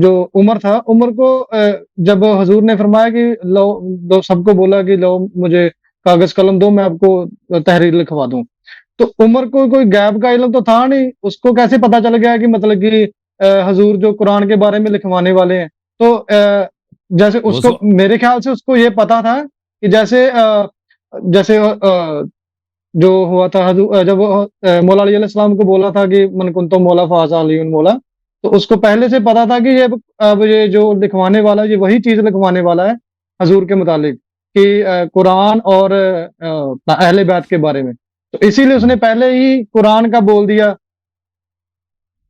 جو عمر تھا، عمر کو جب حضور نے فرمایا کہ لو سب کو بولا کہ لو مجھے کاغذ قلم دو، میں آپ کو تحریر لکھوا دوں. تو عمر کو کوئی غیب کا علم تو تھا نہیں، اس کو کیسے پتا چل گیا کہ مطلب کہ حضور جو قرآن کے بارے میں لکھوانے والے ہیں؟ تو جیسے اس کو میرے خیال سے اس کو یہ پتا تھا کہ جیسے جو ہوا تھا جب مولا علیہ السلام کو بولا تھا کہ من کنتم مولا فہذا علی مولا، تو اس کو پہلے سے پتا تھا کہ یہ جو لکھوانے والا، یہ وہی چیز لکھوانے والا ہے حضور کے متعلق، کہ قرآن اور اہل بیت کے بارے میں. تو اسی لیے اس نے پہلے ہی قرآن کا بول دیا.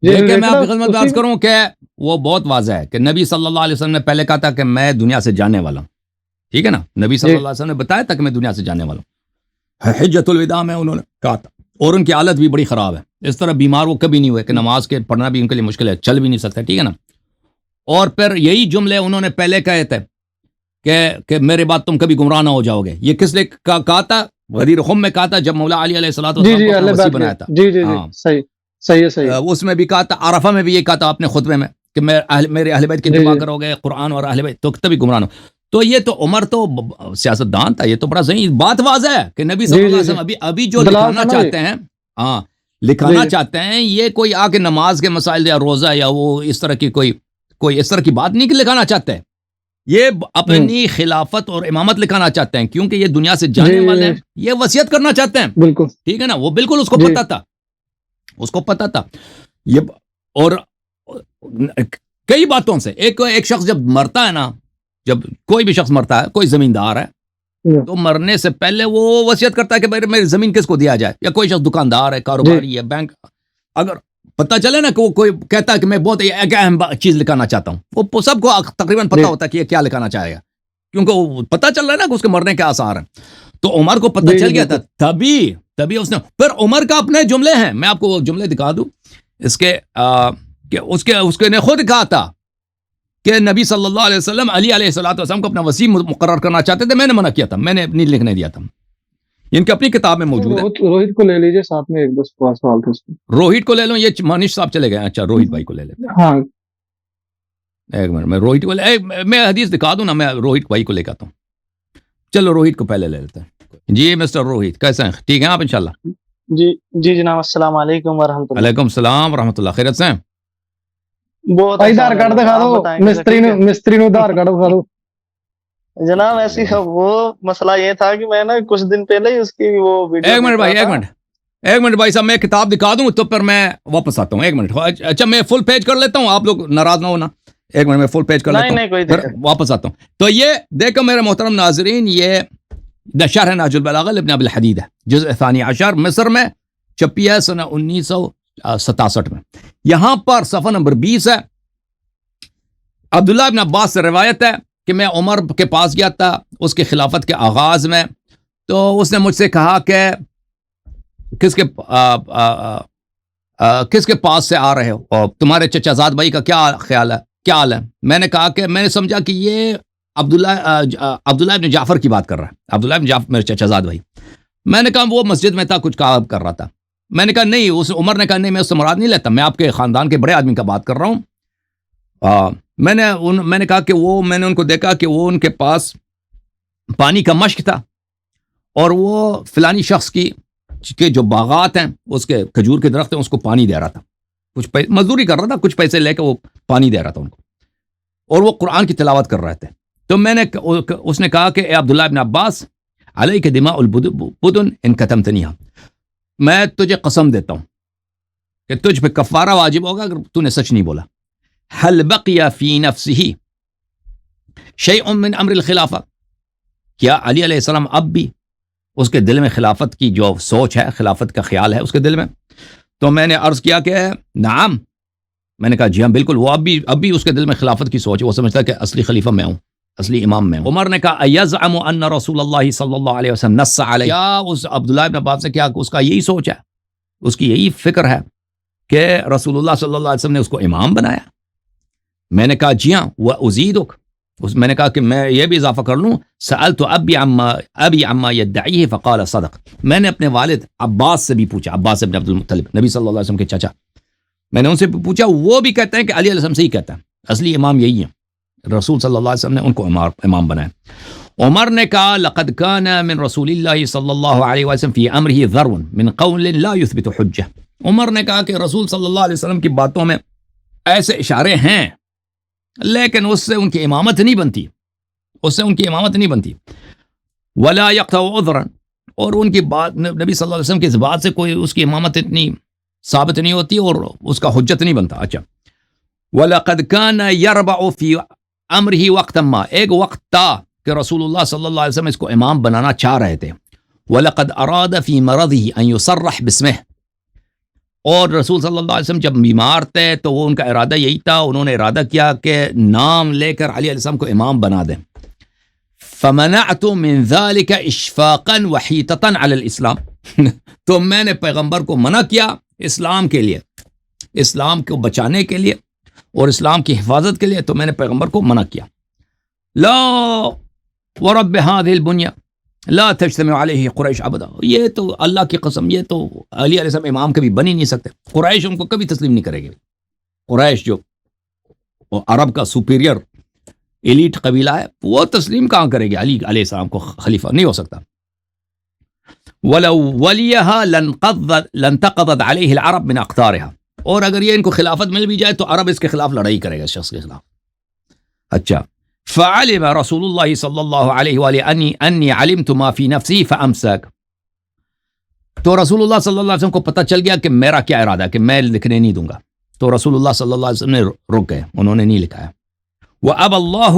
دیکھیں میں آپ کی خدمت عرض کروں کہ وہ بہت واضح ہے کہ نبی صلی اللہ علیہ وسلم نے پہلے کہا تھا کہ میں دنیا سے جانے والا ہوں، ٹھیک ہے نا. نبی صلی اللہ علیہ وسلم نے بتایا تھا کہ میں دنیا سے جانے والا ہوں. حجۃ الوداع میں انہوں نے کہا تھا، اور ان کی حالت بھی بڑی خراب ہے. اس طرح بیمار وہ کبھی نہیں ہوئے کہ نماز کے پڑھنا بھی ان کے لیے مشکل ہے، چل بھی نہیں سکتے، ٹھیک ہے نا. اور پھر یہی جملے انہوں نے پہلے کہے تھے کہ میرے بعد تم کبھی گمراہ نہ ہو جاؤ گے. یہ کس لیے کہا تھا؟ غدیر خم میں کہا تھا جب مولا علی علیہ الصلوۃ والسلام کو اپنا وصی بنایا تھا. جی صحیح. اس میں بھی کہا تھا، عرفہ میں بھی یہ کہا تھا اپنے خطبے میں کہ میرے اہل بیت کی اتباع کرو گے، قرآن اور اہل بیت، تو تبھی گمراہ نہ ہو. تو یہ تو عمر تو سیاست دان تھا، یہ تو بڑا صحیح بات واضح ہے کہ نبی صلی اللہ علیہ وسلم ابھی جو لکھانا چاہتے ہیں، لکھانا چاہتے ہیں، یہ کوئی آ کے نماز کے مسائل یا روزہ یا وہ اس طرح کی کوئی اس طرح کی بات نہیں کہ لکھانا چاہتے ہیں. یہ اپنی خلافت اور امامت لکھانا چاہتے ہیں، کیونکہ یہ دنیا سے جانے والے ہیں، یہ وصیت کرنا چاہتے ہیں. بالکل ٹھیک ہے نا، وہ بالکل اس کو پتا تھا. یہ اور کئی باتوں سے ایک شخص جب مرتا ہے نا، جب کوئی بھی شخص مرتا ہے، کوئی زمیندار ہے تو مرنے سے پہلے وہ وصیت کرتا ہے کہ میری زمین کس کو دیا جائے. یا کوئی شخص دکاندار ہے، کاروباری ہے، بینک، اگر پتہ چلے نا کہ وہ کوئی کہتا ہے کہ میں بہت ایک اہم چیز لکھانا چاہتا ہوں، وہ سب کو تقریباً پتہ ہوتا ہے کہ یہ کیا لکھانا چاہے گا، کیونکہ وہ پتہ چل رہا ہے نا کہ اس کے مرنے کے آثار ہیں. تو عمر کو پتہ چل گیا تھا، تبھی اس نے پھر عمر کا اپنے جملے ہیں، میں آپ کو وہ جملے دکھا دوں اس کے کہ اس کے نے خود کہا تھا کہ نبی صلی اللہ علیہ وسلم علی علیہ السلام کو اپنا وصی مقرر کرنا چاہتے تھے، میں نے منع کیا تھا، میں نے نہیں لکھنے دیا تھا. ان کی اپنی کتاب میں موجود ہے. روہت کو لے لیجئے ساتھ میں، ایک دو سوال تھا اس میں. روہت کو لے لوں، یہ مانش صاحب چلے گئے. اچھا روہت بھائی کو لے لیتے ہیں. ہاں ایک منٹ، میں روہت کو میں حدیث دکھا دوں نا، میں روہت بھائی کو لے کے آتا ہوں. چلو روہت کو پہلے لے لیتے ہیں. جی مسٹر روہت، کیسے ہیں؟ ٹھیک ہیں آپ انشاءاللہ؟ جی جناب، السلام علیکم ورحمۃ اللہ. وعلیکم السلام ورحمۃ اللہ. خیریت سے ہیں؟ بہت آدھار کارڈ دکھا دو، مستری نو آدھار کارڈ دکھا دو جناب. ایسی وہ مسئلہ یہ تھا کہ میں نا کچھ دن پہلے ہی اس کی وہ ویڈیو. ایک منٹ بھائی صاحب، میں کتاب دکھا دوں تو پھر میں واپس آتا ہوں. ایک منٹ. اچھا میں فل پیج کر لیتا ہوں، آپ لوگ ناراض نہ ہونا. ایک منٹ میں فل پیج کر لیتا ہوں، نہیں کوئی پھر واپس آتا ہوں. تو یہ دیکھو میرے محترم ناظرین، یہ شرح نہج البلاغہ لابن ابی الحدید ہے، جزء ثانی عشر، مصر میں چھپی ہے سنہ 1967 میں. یہاں پر صفحہ نمبر 20 ہے. عبداللہ ابن عباس سے روایت ہے کہ میں عمر کے پاس گیا تھا اس کے خلافت کے آغاز میں، تو اس نے مجھ سے کہا کہ کس کے پاس سے آ رہے ہو اور تمہارے چچا زاد بھائی کا کیا خیال ہے، کیا حال ہے؟ میں نے کہا کہ میں نے سمجھا کہ یہ عبداللہ ابن جعفر کی بات کر رہا ہے. عبداللہ ابن جعفر میرے چچا زاد بھائی. میں نے کہا وہ مسجد میں تھا، کچھ کہا کر رہا تھا. میں نے کہا نہیں، اس عمر نے کہا نہیں، میں اس سے مراد نہیں لیتا، میں آپ کے خاندان کے بڑے آدمی کا بات کر رہا ہوں. میں نے کہا کہ میں نے ان کو دیکھا کہ وہ ان کے پاس پانی کا مشک تھا اور وہ فلانی شخص کی کے جو باغات ہیں اس کے کھجور کے درخت ہیں اس کو پانی دے رہا تھا، کچھ مزدوری کر رہا تھا، کچھ پیسے لے کے وہ پانی دے رہا تھا ان کو، اور وہ قرآن کی تلاوت کر رہے تھے. تو میں نے اس نے کہا کہ اے عبداللہ ابن عباس علیک دماء البدن ان کتمتنیہا، میں تجھے قسم دیتا ہوں کہ تجھ پہ کفارہ واجب ہوگا اگر تو نے سچ نہیں بولا. هل بقی فی نفسہ شیء من امر الخلافہ، کیا علی علیہ السلام اب بھی اس کے دل میں خلافت کی جو سوچ ہے، خلافت کا خیال ہے اس کے دل میں؟ تو میں نے عرض کیا کہ نعم، میں نے کہا جی ہاں بالکل، وہ اب بھی اس کے دل میں خلافت کی سوچ ہے، وہ سمجھتا ہے کہ اصلی خلیفہ میں ہوں، اصلی امام میں ہوں. عمر نے کہا ایزعم ان رسول اللہ صلی اللہ علیہ وسلم نص علیہ، کیا اس عبداللہ ابن عباس سے کیا اس کا یہی سوچ ہے، اس کی یہی فکر ہے کہ رسول اللہ صلی اللہ علیہ وسلم نے اس کو امام بنایا؟ میں نے کہا جی ہاں. وازیدک، میں نے کہا کہ میں یہ بھی اضافہ کر لوں، سألت ابی عما یدعیہ فقال صدق، میں نے اپنے والد عباس سے بھی پوچھا، عباس ابن عبد المطلب، نبی صلی اللہ علیہ وسلم کے چچا، میں نے ان سے پوچھا، وہ بھی کہتے ہیں کہ علی علیہ السلام سے ہی کہتا ہے اصلی امام یہی ہے، رسول صلی اللہ علیہ وسلم نے ان کو امام بنایا. عمر نے کہا لقد كان من رسول اللہ صلی اللہ علیہ وسلم فی امرہ ذر من قول لا يثبت حجہ. عمر نے کہا کہ رسول صلی اللہ علیہ وسلم کی باتوں میں ایسے اشارے ہیں لیکن اس سے ان کی امامت نہیں بنتی، اس سے ان کی امامت نہیں بنتی. ولا يقطع عذرا، اور ان کی بات نبی صلی اللہ علیہ وسلم کی اس بات سے کوئی اس کی امامت اتنی ثابت نہیں ہوتی اور اس کا حجت نہیں بنتا. اچھا، وَلَقَدْ كَانَ يَرْبَعُ فِي أَمْرِهِ وَقْتًا مَا، ایک وقت تھا کہ رسول اللہ صلی اللہ علیہ وسلم اس کو امام بنانا چاہ رہے تھے. وَلَقَدْ أَرَادَ فِي مَرَضِهِ أَن يُصَرَّحْ بِاسْمِهِ، اور رسول صلی اللہ علیہ وسلم جب بیمار تھے تو وہ ان کا ارادہ یہی تھا، انہوں نے ارادہ کیا کہ نام لے کر علی علیہ السلام کو امام بنا دیں. فَمَنَعْتُ مِنْ ذَلِكَ إِشْفَاقًا وَحِيطَةً عَلَى الْإِسْلَامِ، تو میں نے پیغمبر کو منع کیا اسلام کے لیے، اسلام کو بچانے کے لیے اور اسلام کی حفاظت کے لیے، تو میں نے پیغمبر کو منع کیا. لا ورب هذه البنية لا تجتمع عليه قریش ابدا، یہ تو اللہ کی قسم، یہ تو علی علیہ السلام امام کبھی بن ہی نہیں سکتے، قریش ان کو کبھی تسلیم نہیں کرے گی. قریش جو عرب کا سپیریئر ایلیٹ قبیلہ ہے، وہ تسلیم کہاں کرے گی علی علیہ السلام کو خلیفہ؟ نہیں ہو سکتا. وَلَوْ وَلِيَهَا لَانْتَقَضَتْ عَلَيْهِ الْعَرَبْ مِنْ أَقْطَارِهَا، اور اگر یہ ان کو خلافت مل بھی جائے تو عرب اس کے خلاف لڑائی کرے گا، اس شخص کے خلاف. اچھا، فعلم رسول اللہ صلی اللہ علیہ وآلہ انی علمت ما فی نفسی فامسک، تو رسول اللہ صلی اللہ علیہ وسلم کو پتہ چل گیا کہ میرا کیا ارادہ ہے، کہ میں لکھنے نہیں دوں گا، تو رسول اللہ صلی اللہ علیہ وسلم نے رک گئے، انہوں نے نہیں لکھایا. وَأَبَى اللَّهُ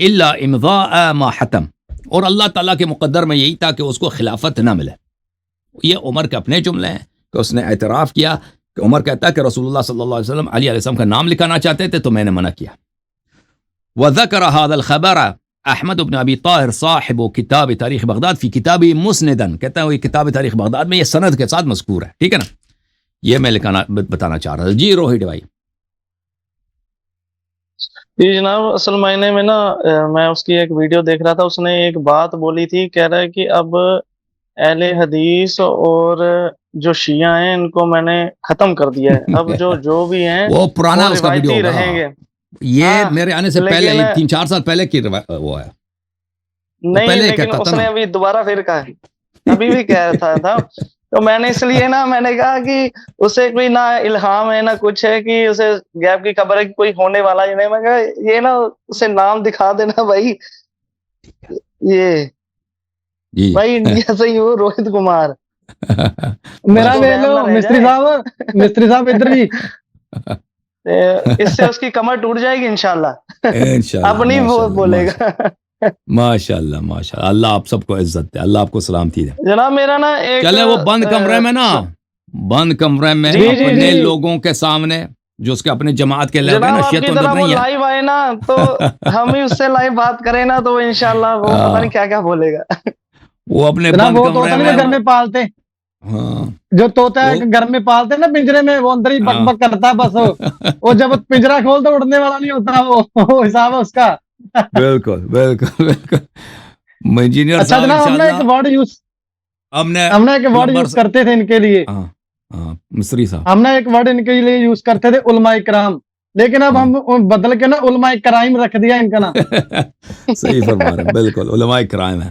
إِلَّا إِمْضَاءَ مَا حَتَمَ، اور اللہ تعالیٰ کے مقدر میں یہی تھا کہ اس کو خلافت نہ ملے. یہ عمر کے اپنے جملے ہیں کہ اس نے اعتراف کیا کہ عمر کہتا ہے کہ رسول اللہ صلی اللہ علیہ وسلم علی علیہ السلام کا نام لکھانا چاہتے تھے تو میں نے منع کیا. وذكر هذا الخبر احمد بن ابی طاہر صاحب کتاب تاریخ بغداد فی کتاب مسندن، کہتا ہے وہ کتاب تاریخ بغداد میں یہ سند کے ساتھ مذکور ہے. ٹھیک ہے نا، یہ میں بتانا چاہ رہا تھا. جی روہٹ بھائی. جی جناب، اصل معنی میں نا میں اس کی ایک ویڈیو دیکھ رہا تھا، اس نے ایک بات بولی تھی، کہہ رہا ہے کہ اب اہل حدیث اور جو شیعہ ہیں ان کو میں نے ختم کر دیا ہے، اب جو بھی ہیں وہ پرانا اس کا ویڈیو ہوگا، رہیں گے. یہ میرے آنے سے پہلے 3-4 سال پہلے کی وہ ہے. نہیں لیکن اس نے ابھی دوبارہ پھر کہا، ابھی بھی کہتا تھا. تو میں نے اس لیے نا میں نے کہا کہ اسے کوئی نہ الہام ہے نہ کچھ ہے کہ اسے غیب کی خبر ہے کہ کوئی ہونے والا ہی نہیں. میں کہا یہ نا اسے نام دکھا دینا بھائی، یہ بھائی انڈیا سے ہی ہو روہت کمار. میرا مستری صاحب ادھر ہی، اس سے اس کی کمر ٹوٹ جائے گی انشاءاللہ. اب نہیں وہ بولے گا. ماشاء اللہ ماشاء اللہ، اللہ آپ سب کو عزت دے، اللہ آپ کو سلامتی دے. جناب میرا نا ایک چلے وہ بند کمرے میں نا، بند کمرے میں اپنے لوگوں کے سامنے جو اس کے اپنے جماعت کے لوگ ہیں نا، شیعہ تو اندر نہیں ہے، لائیو آئے نا تو ہم ہی اس سے لائیو بات کریں نا تو انشاءاللہ وہ پتہ نہیں کیا کیا بولے گا. وہ اپنے بند کمرے میں گھر میں پالتے، جو طوطا گھر میں پالتے نا پنجرے میں، وہ اندر ہی بک بک کرتا ہے بس. وہ جب پنجرا کھول تو اڑنے والا نہیں ہوتا، وہ حساب ہے اس کا. بالکل بالکل بالکل. انجینئر اچھا جناب، ہم نے ایک ورڈ یوز کرتے تھے ان کے لیے، مصری صاحب، ہم نے ایک ورڈ ان کے لیے یوز کرتے تھے علماء کرام، لیکن اب ہم بدل کے نا علماء کرائم رکھ دیا ان کا نام. صحیح فرما رہے ہیں، بالکل علماء کرائم ہے.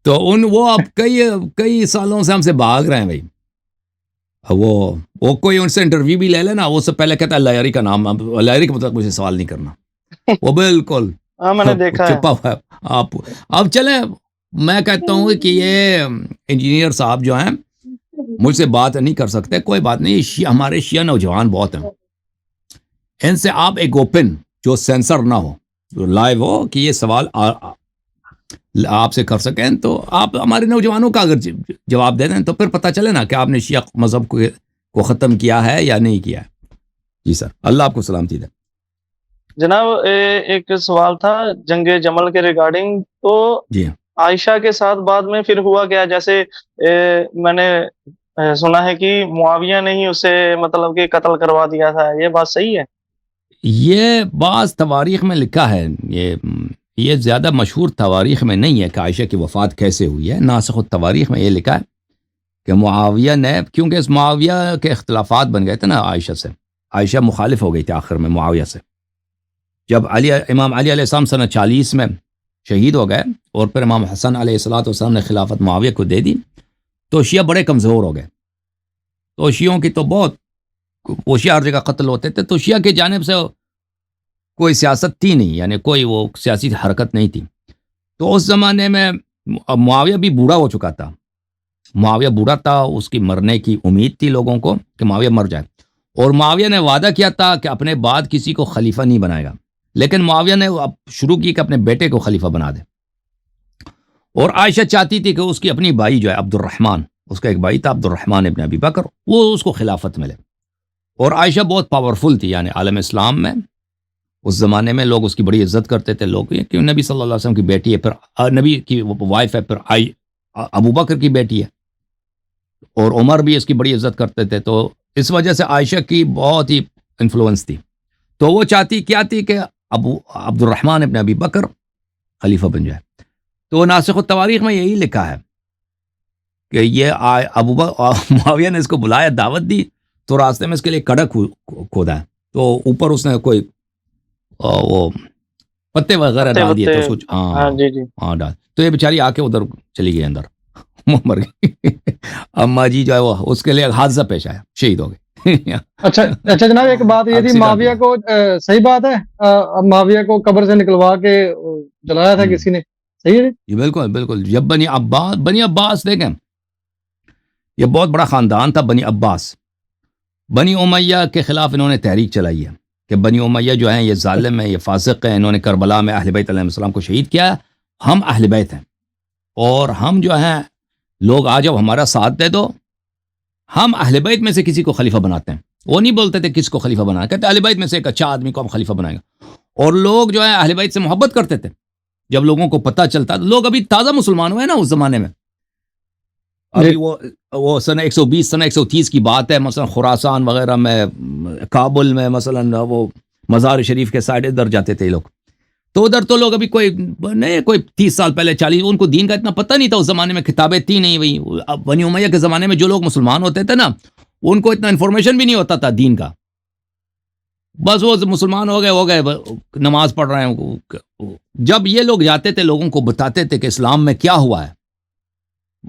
تو وہ اب کئی سالوں سے ہم سے بھاگ رہے ہیں بھائی. وہ کوئی ان سے انٹرویو بھی لے لینا، وہ سب پہلے کہتا ہے لائری کا نام، لائری کے مطلب مجھے سوال نہیں کرنا. وہ بالکل میں نے دیکھا چھپا ہوا ہے. آپ اب چلیں، میں کہتا ہوں کہ یہ انجینئر صاحب جو ہیں مجھ سے بات نہیں کر سکتے، کوئی بات نہیں. ہمارے شیعہ نوجوان بہت ہیں، ان سے آپ ایک اوپن جو سینسر نہ ہو، لائیو ہو، کہ یہ سوال آپ سے کر سکیں، تو آپ ہمارے نوجوانوں کا اگر جواب دے دیں تو پھر پتہ چلے نا کہ آپ نے شیعہ مذہب کو ختم کیا ہے یا نہیں کیا ہے. جی سر، اللہ آپ کو سلامتی دے. جناب ایک سوال تھا جنگ جمل کے ریگارڈنگ. تو جی عائشہ کے ساتھ بعد میں پھر ہوا کیا؟ جیسے میں نے سنا ہے کہ معاویہ نے ہی اسے مطلب کہ قتل کروا دیا تھا، یہ بات صحیح ہے؟ یہ بعض تواریخ میں لکھا ہے، یہ زیادہ مشہور تواریخ میں نہیں ہے کہ عائشہ کی وفات کیسے ہوئی ہے. ناسخ التواریخ میں یہ لکھا ہے کہ معاویہ نے، کیونکہ اس معاویہ کے اختلافات بن گئے تھے نا عائشہ سے، عائشہ مخالف ہو گئی تھی آخر میں معاویہ سے. جب امام علی علیہ السلام سنہ 40 میں شہید ہو گئے اور پھر امام حسن علیہ السلام نے خلافت معاویہ کو دے دی، تو شیعہ بڑے کمزور ہو گئے. تو شیعوں کی تو بہت، وہ شیعہ ہر جگہ قتل ہوتے تھے، تو شیعہ کی جانب سے کوئی سیاست تھی نہیں، یعنی کوئی وہ سیاسی حرکت نہیں تھی. تو اس زمانے میں معاویہ بھی بوڑھا ہو چکا تھا. معاویہ بوڑھا تھا، اس کی مرنے کی امید تھی لوگوں کو کہ معاویہ مر جائے، اور معاویہ نے وعدہ کیا تھا کہ اپنے بعد کسی کو خلیفہ نہیں بنائے گا. لیکن معاویہ نے اب شروع کی کہ اپنے بیٹے کو خلیفہ بنا دے. اور عائشہ چاہتی تھی کہ اس کی اپنی بھائی جو ہے عبد الرحمن، اس کا ایک بھائی تھا عبد الرحمن ابن ابی بکر، وہ اس کو خلافت ملے. اور عائشہ بہت پاورفل تھی، یعنی عالم اسلام میں اس زمانے میں لوگ اس کی بڑی عزت کرتے تھے. لوگ کہ نبی صلی اللہ علیہ وسلم کی بیٹی ہے، پھر نبی کی وائف ہے، پھر ابو بکر کی بیٹی ہے، اور عمر بھی اس کی بڑی عزت کرتے تھے. تو اس وجہ سے عائشہ کی بہت ہی انفلوئنس تھی. تو وہ چاہتی کیا تھی کہ عبد الرحمن ابن ابی بکر خلیفہ بن جائے. تو ناسخ التواریخ میں یہی لکھا ہے کہ یہ معاویہ نے اس کو بلایا، دعوت دی، تو راستے میں اس کے لیے کڑک کھودا ہے، تو اوپر اس نے کوئی وہ پتے وغیرہ ڈال دیے تو کچھ ہاں ڈال، تو یہ بیچاری آ کے ادھر چلی گئی اندر، مر گئی. اما جی جو ہے وہ اس کے لیے حادثہ پیش آیا، شہید ہو گئے. اچھا جناب، ایک بات یہ تھی، معاویہ کو صحیح بات ہے معاویہ کو قبر سے نکلوا کے جلایا تھا کسی نے، صحیح ہے؟ جی بالکل بالکل. جب بنی عباس دیکھیں، یہ بہت بڑا خاندان تھا بنی عباس. بنی امیہ کے خلاف انہوں نے تحریک چلائی ہے کہ بنی امیہ جو ہیں یہ ظالم ہیں، یہ فاسق ہیں، انہوں نے کربلا میں اہل بیت علیہ السلام کو شہید کیا ہے. ہم اہل بیت ہیں اور ہم جو ہیں لوگ آ جاؤ ہمارا ساتھ دے دو، ہم اہل بیت میں سے کسی کو خلیفہ بناتے ہیں. وہ نہیں بولتے تھے کس کو خلیفہ بنانا، کہتے اہل بیت میں سے ایک اچھا آدمی کو ہم خلیفہ بنائیں گے. اور لوگ جو ہے اہل بیت سے محبت کرتے تھے. جب لوگوں کو پتہ چلتا، لوگ ابھی تازہ مسلمان ہوئے نا اس زمانے میں، ابھی وہ سنہ 120 سنہ 130 کی بات ہے. مثلا خراسان وغیرہ میں، کابل میں مثلا وہ مزار شریف کے سائڈ ادھر جاتے تھے لوگ. تو ادھر تو لوگ ابھی کوئی 30 سال پہلے 40، ان کو دین کا اتنا پتہ نہیں تھا. اس زمانے میں کتابیں تھی نہیں. وہی بنی امیہ کے زمانے میں جو لوگ مسلمان ہوتے تھے نا، ان کو اتنا انفارمیشن بھی نہیں ہوتا تھا دین کا. بس وہ مسلمان ہو گئے نماز پڑھ رہے ہیں. جب یہ لوگ جاتے تھے لوگوں کو بتاتے تھے کہ اسلام میں کیا ہوا ہے،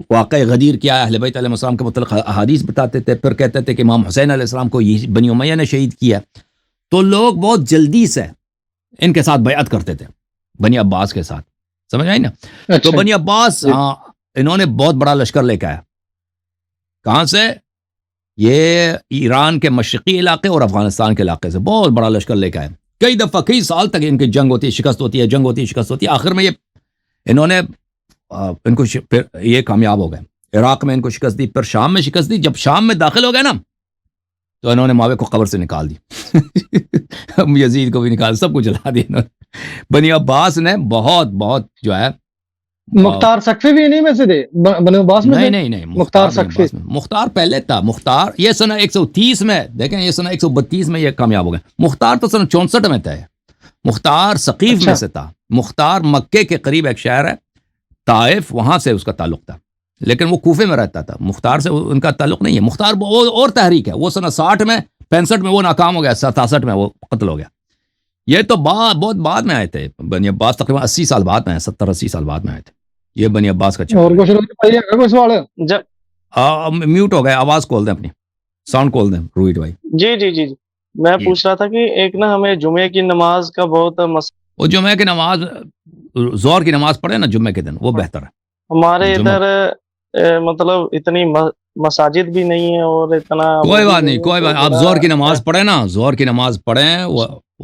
واقع غدیر کیا ہے، اہل بیت علیہ السلام کے متعلق احادیث بتاتے تھے، پھر کہتے تھے کہ امام حسین علیہ السلام کو یہ بنی امیہ نے شہید کیا. تو لوگ بہت جلدی سے ان کے ساتھ بیعت کرتے تھے، بنی عباس کے ساتھ. سمجھ آئی نا؟ تو بنی عباس انہوں نے بہت بڑا لشکر لے کے آیا. کہاں سے؟ یہ ایران کے مشرقی علاقے اور افغانستان کے علاقے سے بہت بڑا لشکر لے کے آئے. کئی دفعہ کئی سال تک ان کی جنگ ہوتی ہے، شکست ہوتی ہے، جنگ ہوتی ہے، شکست ہوتی ہے. آخر میں انہوں نے ان کو یہ کامیاب ہو گئے. عراق میں ان کو شکست دی، پھر شام میں شکست دی. جب شام میں داخل ہو گئے نا، تو انہوں نے معاویہ کو قبر سے نکال دی. یزید کو بھی نکال، سب کو جلا دیا انہوں نے. بنی عباس نے بہت جو ہے. مختار سقفی بھی نہیں میں سے تھے بنی عباس میں؟ نہیں مختار سقفی، مختار پہلے تھا. مختار یہ سنہ 130 میں، دیکھیں یہ سنہ 132 میں یہ کامیاب ہو گئے. مختار تو سنہ 64 میں تھا. مختار ثقیف میں سے تھا. مختار مکے کے قریب ایک شہر ہے طائف، وہاں سے اس کا تعلق تھا، لیکن وہ کوفے میں رہتا تھا. مختار سے ان کا تعلق نہیں ہے. مختار اور تحریک ہے، وہ سنہ 60 میں 65 میں وہ ناکام ہو گیا، 67 میں وہ قتل ہو گیا. یہ تو بہت بعد میں آئے تھے. بنی عباس تقریباً 80 سال بعد میں آئے، 70-80 سال بعد میں آئے تھے. یہ بنی عباس کا اور چکر کچھ بھائی ہے کوئی سوال؟ جب میوٹ ہو گئے, آواز کھول دیں اپنی, ساؤنڈ کھول دیں روہت بھائی. جی جی جی جی میں پوچھ رہا تھا کہ ایک نا ہمیں جمعے کی نماز کا بہت وہ جمعہ کی نماز, زہر کی نماز پڑھے نا جمعے کے دن, وہ بہتر ہے. ہمارے جمعہ ادھر مطلب اتنی مساجد بھی نہیں ہے اور اتنا کوئی بات نہیں, کوئی بات, آپ زہر کی نماز پڑھیں نا, زہر کی نماز پڑھیں,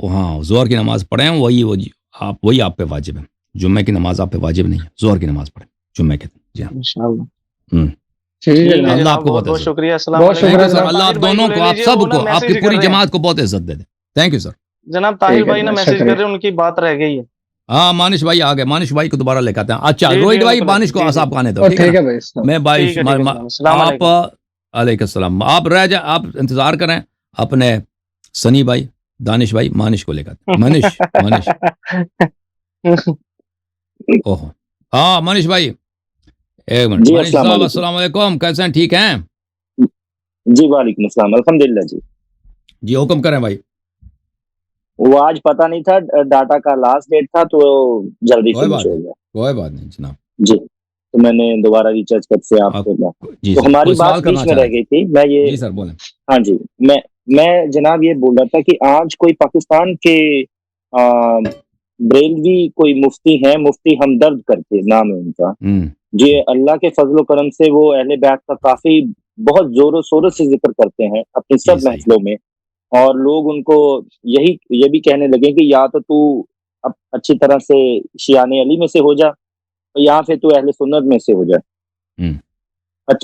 ہاں زہر کی نماز پڑھیں, وہی آپ پہ واجب ہے. جمعے کی نماز آپ پہ واجب نہیں ہے, زہر کی نماز پڑھیں جمعے کے دن. جی ہاں انشاءاللہ. ٹھیک ہے اللہ جناب، آپ کو بہت بہت بہت شکریہ. السلام بہت علیکم. شکریہ سر, جناب. اللہ آپ دونوں کو, آپ سب کو, آپ کی پوری جماعت کو بہت عزت دے دے. Thank you sir. جناب طاہر ٹھیک ہے بھائی نا جناب، میسج شکریہ. کر رہے ہیں، ان کی بات رہ گئی ہے. ہاں مانش بھائی آ گئے, مانش بھائی کو دوبارہ لے کے آتے ہیں. اچھا جی، جی، روہت بھائی, بالکل. مانش کو جی، جی. آساب کو آنے دو. اور ٹھیک ہے ٹھیک نا؟ ہے بھائی السلام. میں بھائی ٹھیک ہے، ٹھیک ہے جناب. السلام آپ علیکم. علیکم السلام, آپ رہ جائیں, آپ انتظار کریں اپنے سنی بھائی, دانش بھائی, مانش کو لے کر. منش اوہ ہاں منش بھائی, ایک منٹ. جی منش السلام صاحب علیکم. السلام علیکم, کیسے ہیں, ٹھیک ہیں؟ جی وعلیکم السلام, الحمدللہ. جی جی حکم کریں بھائی. وہ آج پتہ نہیں تھا, ڈاٹا کا لاسٹ ڈیٹ تھا تو جلدی کوئی فنش بات ہو نہیں, گیا. کوئی بات نہیں جناب. جی تو میں نے دوبارہ ریچارج کر سے آپ کو. جی تو سر, ہماری کوئی سوال بات کرنا بیچ میں چاہ رہ رہے گئی تھی. میں ہیں؟ یہ جی سر بولیں. ہاں جی میں جناب یہ بول رہا تھا کہ آج کوئی پاکستان کے بریلوی کوئی مفتی ہیں, مفتی ہمدرد کر کے نام ہے ان کا. جی اللہ کے فضل و کرم سے وہ اہل بیت کا کافی بہت زور و شور سے ذکر کرتے ہیں اپنی جی سب صحیح. محفلوں میں, اور لوگ ان کو یہ بھی کہنے لگے کہ یا تو اب اچھی طرح سے شیعان علی میں سے ہو جا, یا پھر تو اہل سنت میں سے ہو جا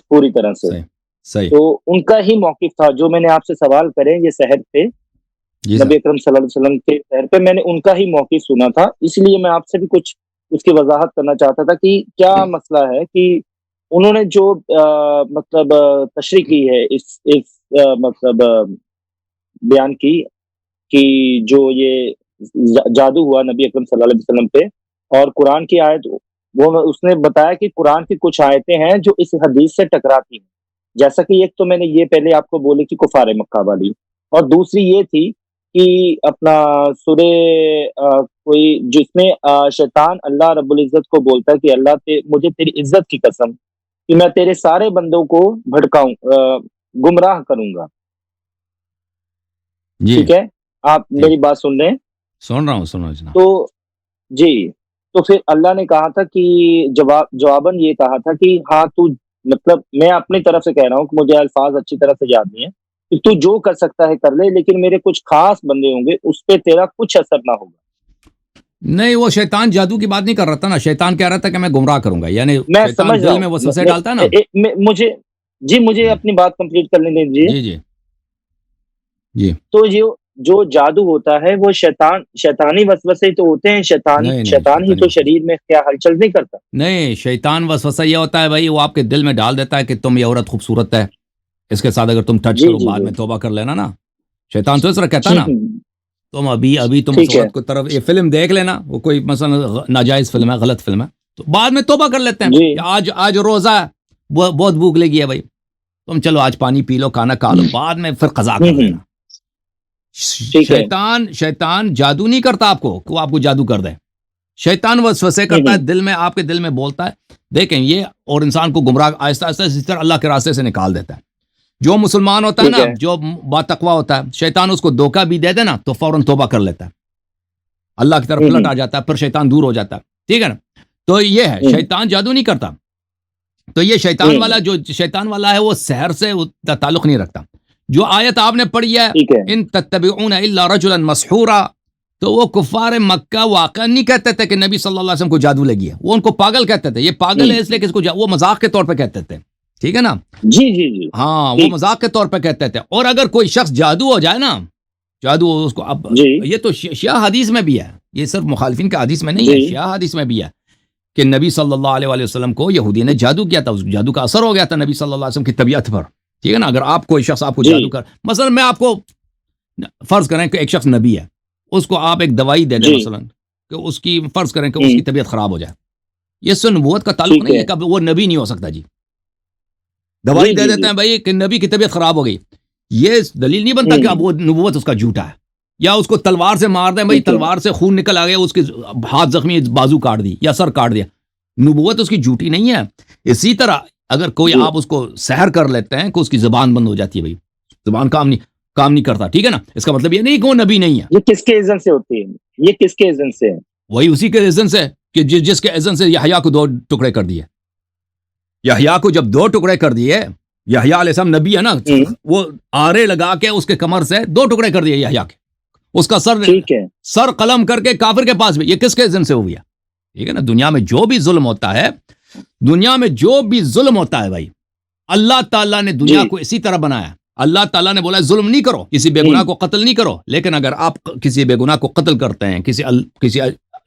پوری طرح سے. صحیح صحیح. تو ان کا ہی موقف تھا جو میں نے آپ سے سوال کرے یہ سحر پہ, جی نبی سر. اکرم صلی اللہ علیہ وسلم کے سحر پہ میں نے ان کا ہی موقف سنا تھا, اس لیے میں آپ سے بھی کچھ اس کی وضاحت کرنا چاہتا تھا کہ کیا مسئلہ ہے کہ انہوں نے جو مطلب تشریح کی ہے اس مطلب بیان کی کہ جو یہ جادو ہوا نبی اکرم صلی اللہ علیہ وسلم پہ, اور قرآن کی آیت وہ اس نے بتایا کہ قرآن کی کچھ آیتیں ہیں جو اس حدیث سے ٹکراتی ہیں, جیسا کہ ایک تو میں نے یہ پہلے آپ کو بولی کہ کفار مکہ والی, اور دوسری یہ تھی کہ اپنا سورہ کوئی جس میں شیطان اللہ رب العزت کو بولتا ہے کہ اللہ مجھے تیری عزت کی قسم کہ میں تیرے سارے بندوں کو بھڑکاؤں, گمراہ کروں گا. جی ٹھیک ہے, آپ میری بات سن رہے ہیں؟ سن رہا ہوں جناب. تو جی تو پھر اللہ نے کہا تھا کہ جواباً یہ کہا تھا کہ ہاں تو مطلب میں اپنی طرف سے کہہ رہا ہوں کہ مجھے الفاظ اچھی طرح سے یاد نہیں ہے کہ تو جو کر سکتا ہے کر لے, لیکن میرے کچھ خاص بندے ہوں گے اس پہ تیرا کچھ اثر نہ ہوگا. نہیں, وہ شیطان جادو کی بات نہیں کر رہا تھا نا, شیطان کہہ رہا تھا کہ میں گمراہ کروں گا, یعنی میں شیطان سمجھ رہا دل میں ہوں, وسوسے ڈالتا ہے نا. مجھے اپنی بات کمپلیٹ کرنے دیجیے. جی جی جی. تو جو جادو ہوتا ہے وہ شیطانی وسوسے تو ہوتے ہیں, نہیں شیطان ہی شیطانی تو وسوسہ شریر میں کیا ہلچل نہیں کرتا. نہیں, شیطان وسوسہ یہ ہوتا ہے بھائی, وہ آپ کے دل میں ڈال دیتا ہے کہ تم یہ عورت خوبصورت ہے, اس کے ساتھ اگر تم ٹچ جی کرو جی بعد جی میں توبہ کر لینا نا. شیطان تو اس طرح کہتا نا, تم ابھی تم اس ٹھیک ہے. عورت کو طرف یہ فلم دیکھ لینا, وہ کوئی مثلا ناجائز فلم ہے, غلط فلم ہے, تو بعد میں توبہ کر لیتے ہیں جی کہ آج روزہ ہے, بہت بھوک لگی ہے بھائی, تم چلو آج پانی پی لو, کھانا کھا لو, بعد میں پھر قضا کر لینا. ٹھیک ہے. شیطان جادو نہیں کرتا آپ کو کہ وہ آپ کو جادو کر دے. شیطان وسوسے کرتا ہے دل میں, آپ کے دل میں بولتا ہے, دیکھیں یہ, اور انسان کو گمراہ آہستہ آہستہ اسی طرح اللہ کے راستے سے نکال دیتا ہے. جو مسلمان ہوتا ہے نا, جو باتقوا ہوتا ہے, شیطان اس کو دھوکہ بھی دے دے نا تو فوراً توبہ کر لیتا ہے, اللہ کی طرف پلٹ آ جاتا ہے, پھر شیطان دور ہو جاتا ہے. ٹھیک ہے نا, تو یہ ہے, شیطان جادو نہیں کرتا. تو یہ شیطان والا جو شیطان والا ہے وہ سحر سے تعلق نہیں رکھتا. جو آیت آپ نے پڑھی ہے, ان تتبعون الا رجلا مسحورا, تو وہ کفار مکہ واقعا نہیں کہتے تھے کہ نبی صلی اللہ علیہ وسلم کو جادو لگی ہے, وہ ان کو پاگل کہتے تھے. یہ پاگل ہے اس لیے کہ اس کو وہ مذاق کے طور پہ کہتے تھے. ٹھیک ہے نا, جی جی جی ہاں وہ مذاق کے طور پہ کہتے تھے. اور اگر کوئی شخص جادو ہو جائے نا, جادو اس کو, اب یہ تو شیعہ حدیث میں بھی ہے, یہ صرف مخالفین کا حدیث میں نہیں ہے, شیعہ حدیث میں بھی ہے کہ نبی صلی اللہ علیہ وسلم کو یہودی نے جادو کیا تھا, اس جادو کا اثر ہو گیا تھا نبی صلی اللہ علیہ وسلم کی طبیعت پر. ٹھیک ہے نا, اگر آپ کوئی شخص آپ کو جادو کر, مثلا میں آپ کو فرض کریں کہ ایک شخص نبی ہے, اس کو آپ ایک دوائی دے دیں مثلا کہ اس کی فرض کریں کہ اس کی طبیعت خراب ہو جائے, یہ سے نبوت کا تعلق نہیں ہے, کہ وہ نبی نہیں ہو سکتا. جی دوائی دے دیتے ہیں بھائی کہ نبی کی طبیعت خراب ہو گئی, یہ دلیل نہیں بنتا کہ اب وہ نبوت اس کا جھوٹا ہے. یا اس کو تلوار سے مار دیں بھائی, تلوار سے خون نکل آ گیا, اس کے ہاتھ زخمی, بازو کاٹ دی یا سر کاٹ دیا, نبوت اس کی جھوٹی نہیں ہے. اسی طرح اگر کوئی آپ اس کو سحر کر لیتے ہیں کہ اس کی زبان بند ہو جاتی ہے، بھائی زبان کام نہیں کرتا، ٹھیک ہے نا، اس کا مطلب یہ نہیں کہ وہ نبی نہیں ہے. یہ کس کے اذن سے ہوتی ہے؟ یہ کس کے اذن سے ہے؟ وہی اسی کے اذن سے کہ جس کے اذن سے یحییٰ کو 2 ٹکڑے کر دیے. یحییٰ کو جب 2 ٹکڑے کر دیے، یحییٰ علیہ السلام نبی ہے نا، وہ آرے لگا کے اس کے کمر سے 2 ٹکڑے کر دیے یحییٰ کے، اس کا سر قلم کر کے کافر کے پاس بھی. یہ کس کے اذن سے ہوئی ہے؟ ٹھیک ہے نا. دنیا میں جو بھی ظلم ہوتا ہے بھائی، اللہ تعالیٰ نے دنیا کو اسی طرح بنایا. اللہ تعالیٰ نے بولا ظلم نہیں کرو، کسی بے گناہ کو قتل نہیں کرو. لیکن اگر آپ کسی بے گناہ کو قتل کرتے ہیں، کسی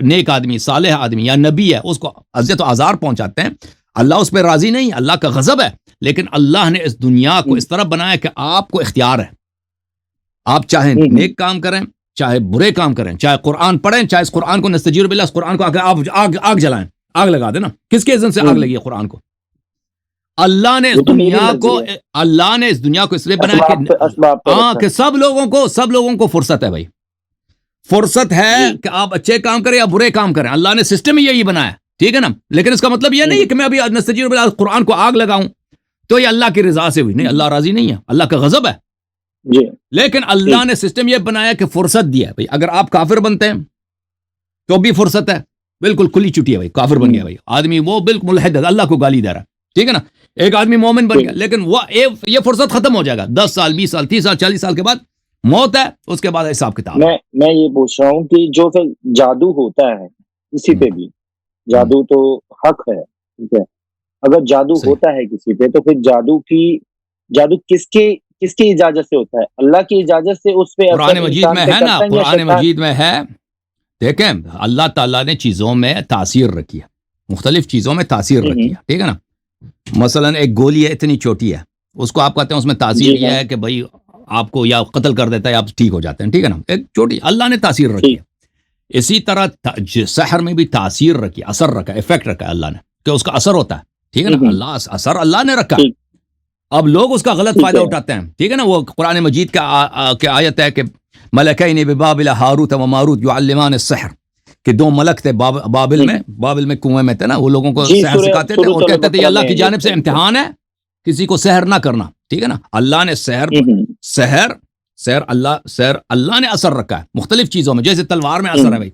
نیک آدمی، صالح آدمی یا نبی ہے، اس کو اذیت و آزار پہنچاتے ہیں، اللہ اس پہ راضی نہیں، اللہ کا غضب ہے. لیکن اللہ نے اس دنیا کو اس طرح بنایا کہ آپ کو اختیار ہے. آپ چاہے نیک کام کریں، چاہے برے کام کریں، چاہے قرآن پڑھیں، چاہے اس قرآن کو نستجیر باللہ، اس قرآن کو آگ جلائیں، آگ لگا دینا. کس کے اذن سے آگ لگی ہے قرآن کو؟ اللہ نے اس دنیا کو اس لیے بنایا کہ سب لوگوں کو فرصت ہے بھائی، فرصت ہے کہ آپ اچھے کام کریں یا برے کام کریں. اللہ نے سسٹم ہی یہی بنایا، ٹھیک ہے نا. لیکن اس کا مطلب یہ نہیں کہ میں ابھی نستجیر باللہ قرآن کو آگ لگاؤں تو یہ اللہ کی رضا سے ہوئی. نہیں، اللہ راضی نہیں ہے، اللہ کا غضب ہے. لیکن اللہ نے سسٹم یہ بنایا کہ فرصت دیا ہے بھائی. اگر آپ کافر بنتے ہیں تو بھی فرصت ہے، بالکل کھلی چھٹی ہے بھائی. کافر بن گیا بھائی آدمی، وہ بالکل ملحد ہے، اللہ کو گالی دے رہا ہے، ٹھیک ہے نا. ایک آدمی مومن بن گیا، لیکن وہ یہ فرصت ختم ہو جائے گا 10 سال 20 سال 30 سال 40 سال کے بعد موت ہے، اس کے بعد حساب کتاب. میں یہ پوچھ رہا ہوں کہ جو پھر جادو ہوتا ہے کسی پہ بھی، جادو تو حق ہے، ٹھیک ہے. اگر جادو ہوتا ہے کسی پہ تو پھر جادو کس کی اجازت سے ہوتا ہے؟ اللہ کی اجازت سے اس پہ قرآن مجید میں ہے نا، قرآن مجید میں ہے. دیکھیں اللہ تعالیٰ نے چیزوں میں تاثیر رکھی ہے، مختلف چیزوں میں تاثیر رکھی ہے، ٹھیک ہے نا. مثلا ایک گولی ہے اتنی چھوٹی ہے، اس کو آپ کہتے ہیں اس میں تاثیر یہ ہے کہ بھائی آپ کو یا قتل کر دیتا ہے یا آپ ٹھیک ہو جاتے ہیں، ٹھیک ہے نا. ایک چھوٹی اللہ نے تاثیر رکھی ہے. اسی طرح سحر میں بھی تاثیر رکھی، اثر رکھا، افیکٹ رکھا اللہ نے کہ اس کا اثر ہوتا ہے، ٹھیک ہے نا. اثر اللہ نے رکھا. اب لوگ اس کا غلط فائدہ اٹھاتے ہیں، ٹھیک ہے نا. وہ قرآن مجید کا آیت ہے کہ ملکین ببابل ہاروت و ماروت یعلمان السحر، کہ 2 ملک تھے بابل میں کنویں میں تھے نا، وہ لوگوں کو سحر سکھاتے تھے اور کہتے تھے یہ اللہ کی جانب سے امتحان ہے، کسی کو سحر نہ کرنا، ٹھیک ہے نا. اللہ نے سحر اللہ نے اثر رکھا ہے مختلف چیزوں میں. جیسے تلوار میں اثر ہے بھائی،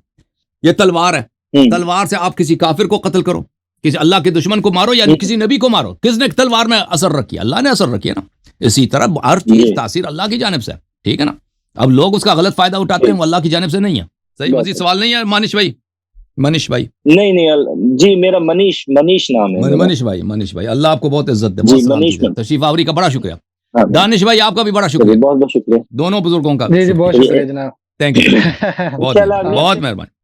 یہ تلوار ہے، تلوار سے آپ کسی کافر کو قتل کرو، کسی اللہ کے دشمن کو مارو یا کسی نبی کو مارو، کس نے تلوار میں اثر رکھی؟ اللہ نے اثر رکی ہے نا. اسی طرح ہر چیز تاثیر اللہ کی جانب سے، ٹھیک ہے نا. اب لوگ اس کا غلط فائدہ اٹھاتے ہیں، وہ اللہ کی جانب سے نہیں ہے. صحیح. مزید سوال نہیں ہے منیش بھائی؟ نہیں جی، میرا منیش نام ہے. منیش بھائی اللہ آپ کو بہت عزت دے، بہت سلام دیجیے. تشریف آوری کا بڑا شکریہ. دانش بھائی آپ کا بھی بڑا شکریہ، بہت شکریہ دونوں بزرگوں کا. جی بہت شکریہ جناب، تھینک یو، بہت مہربانی.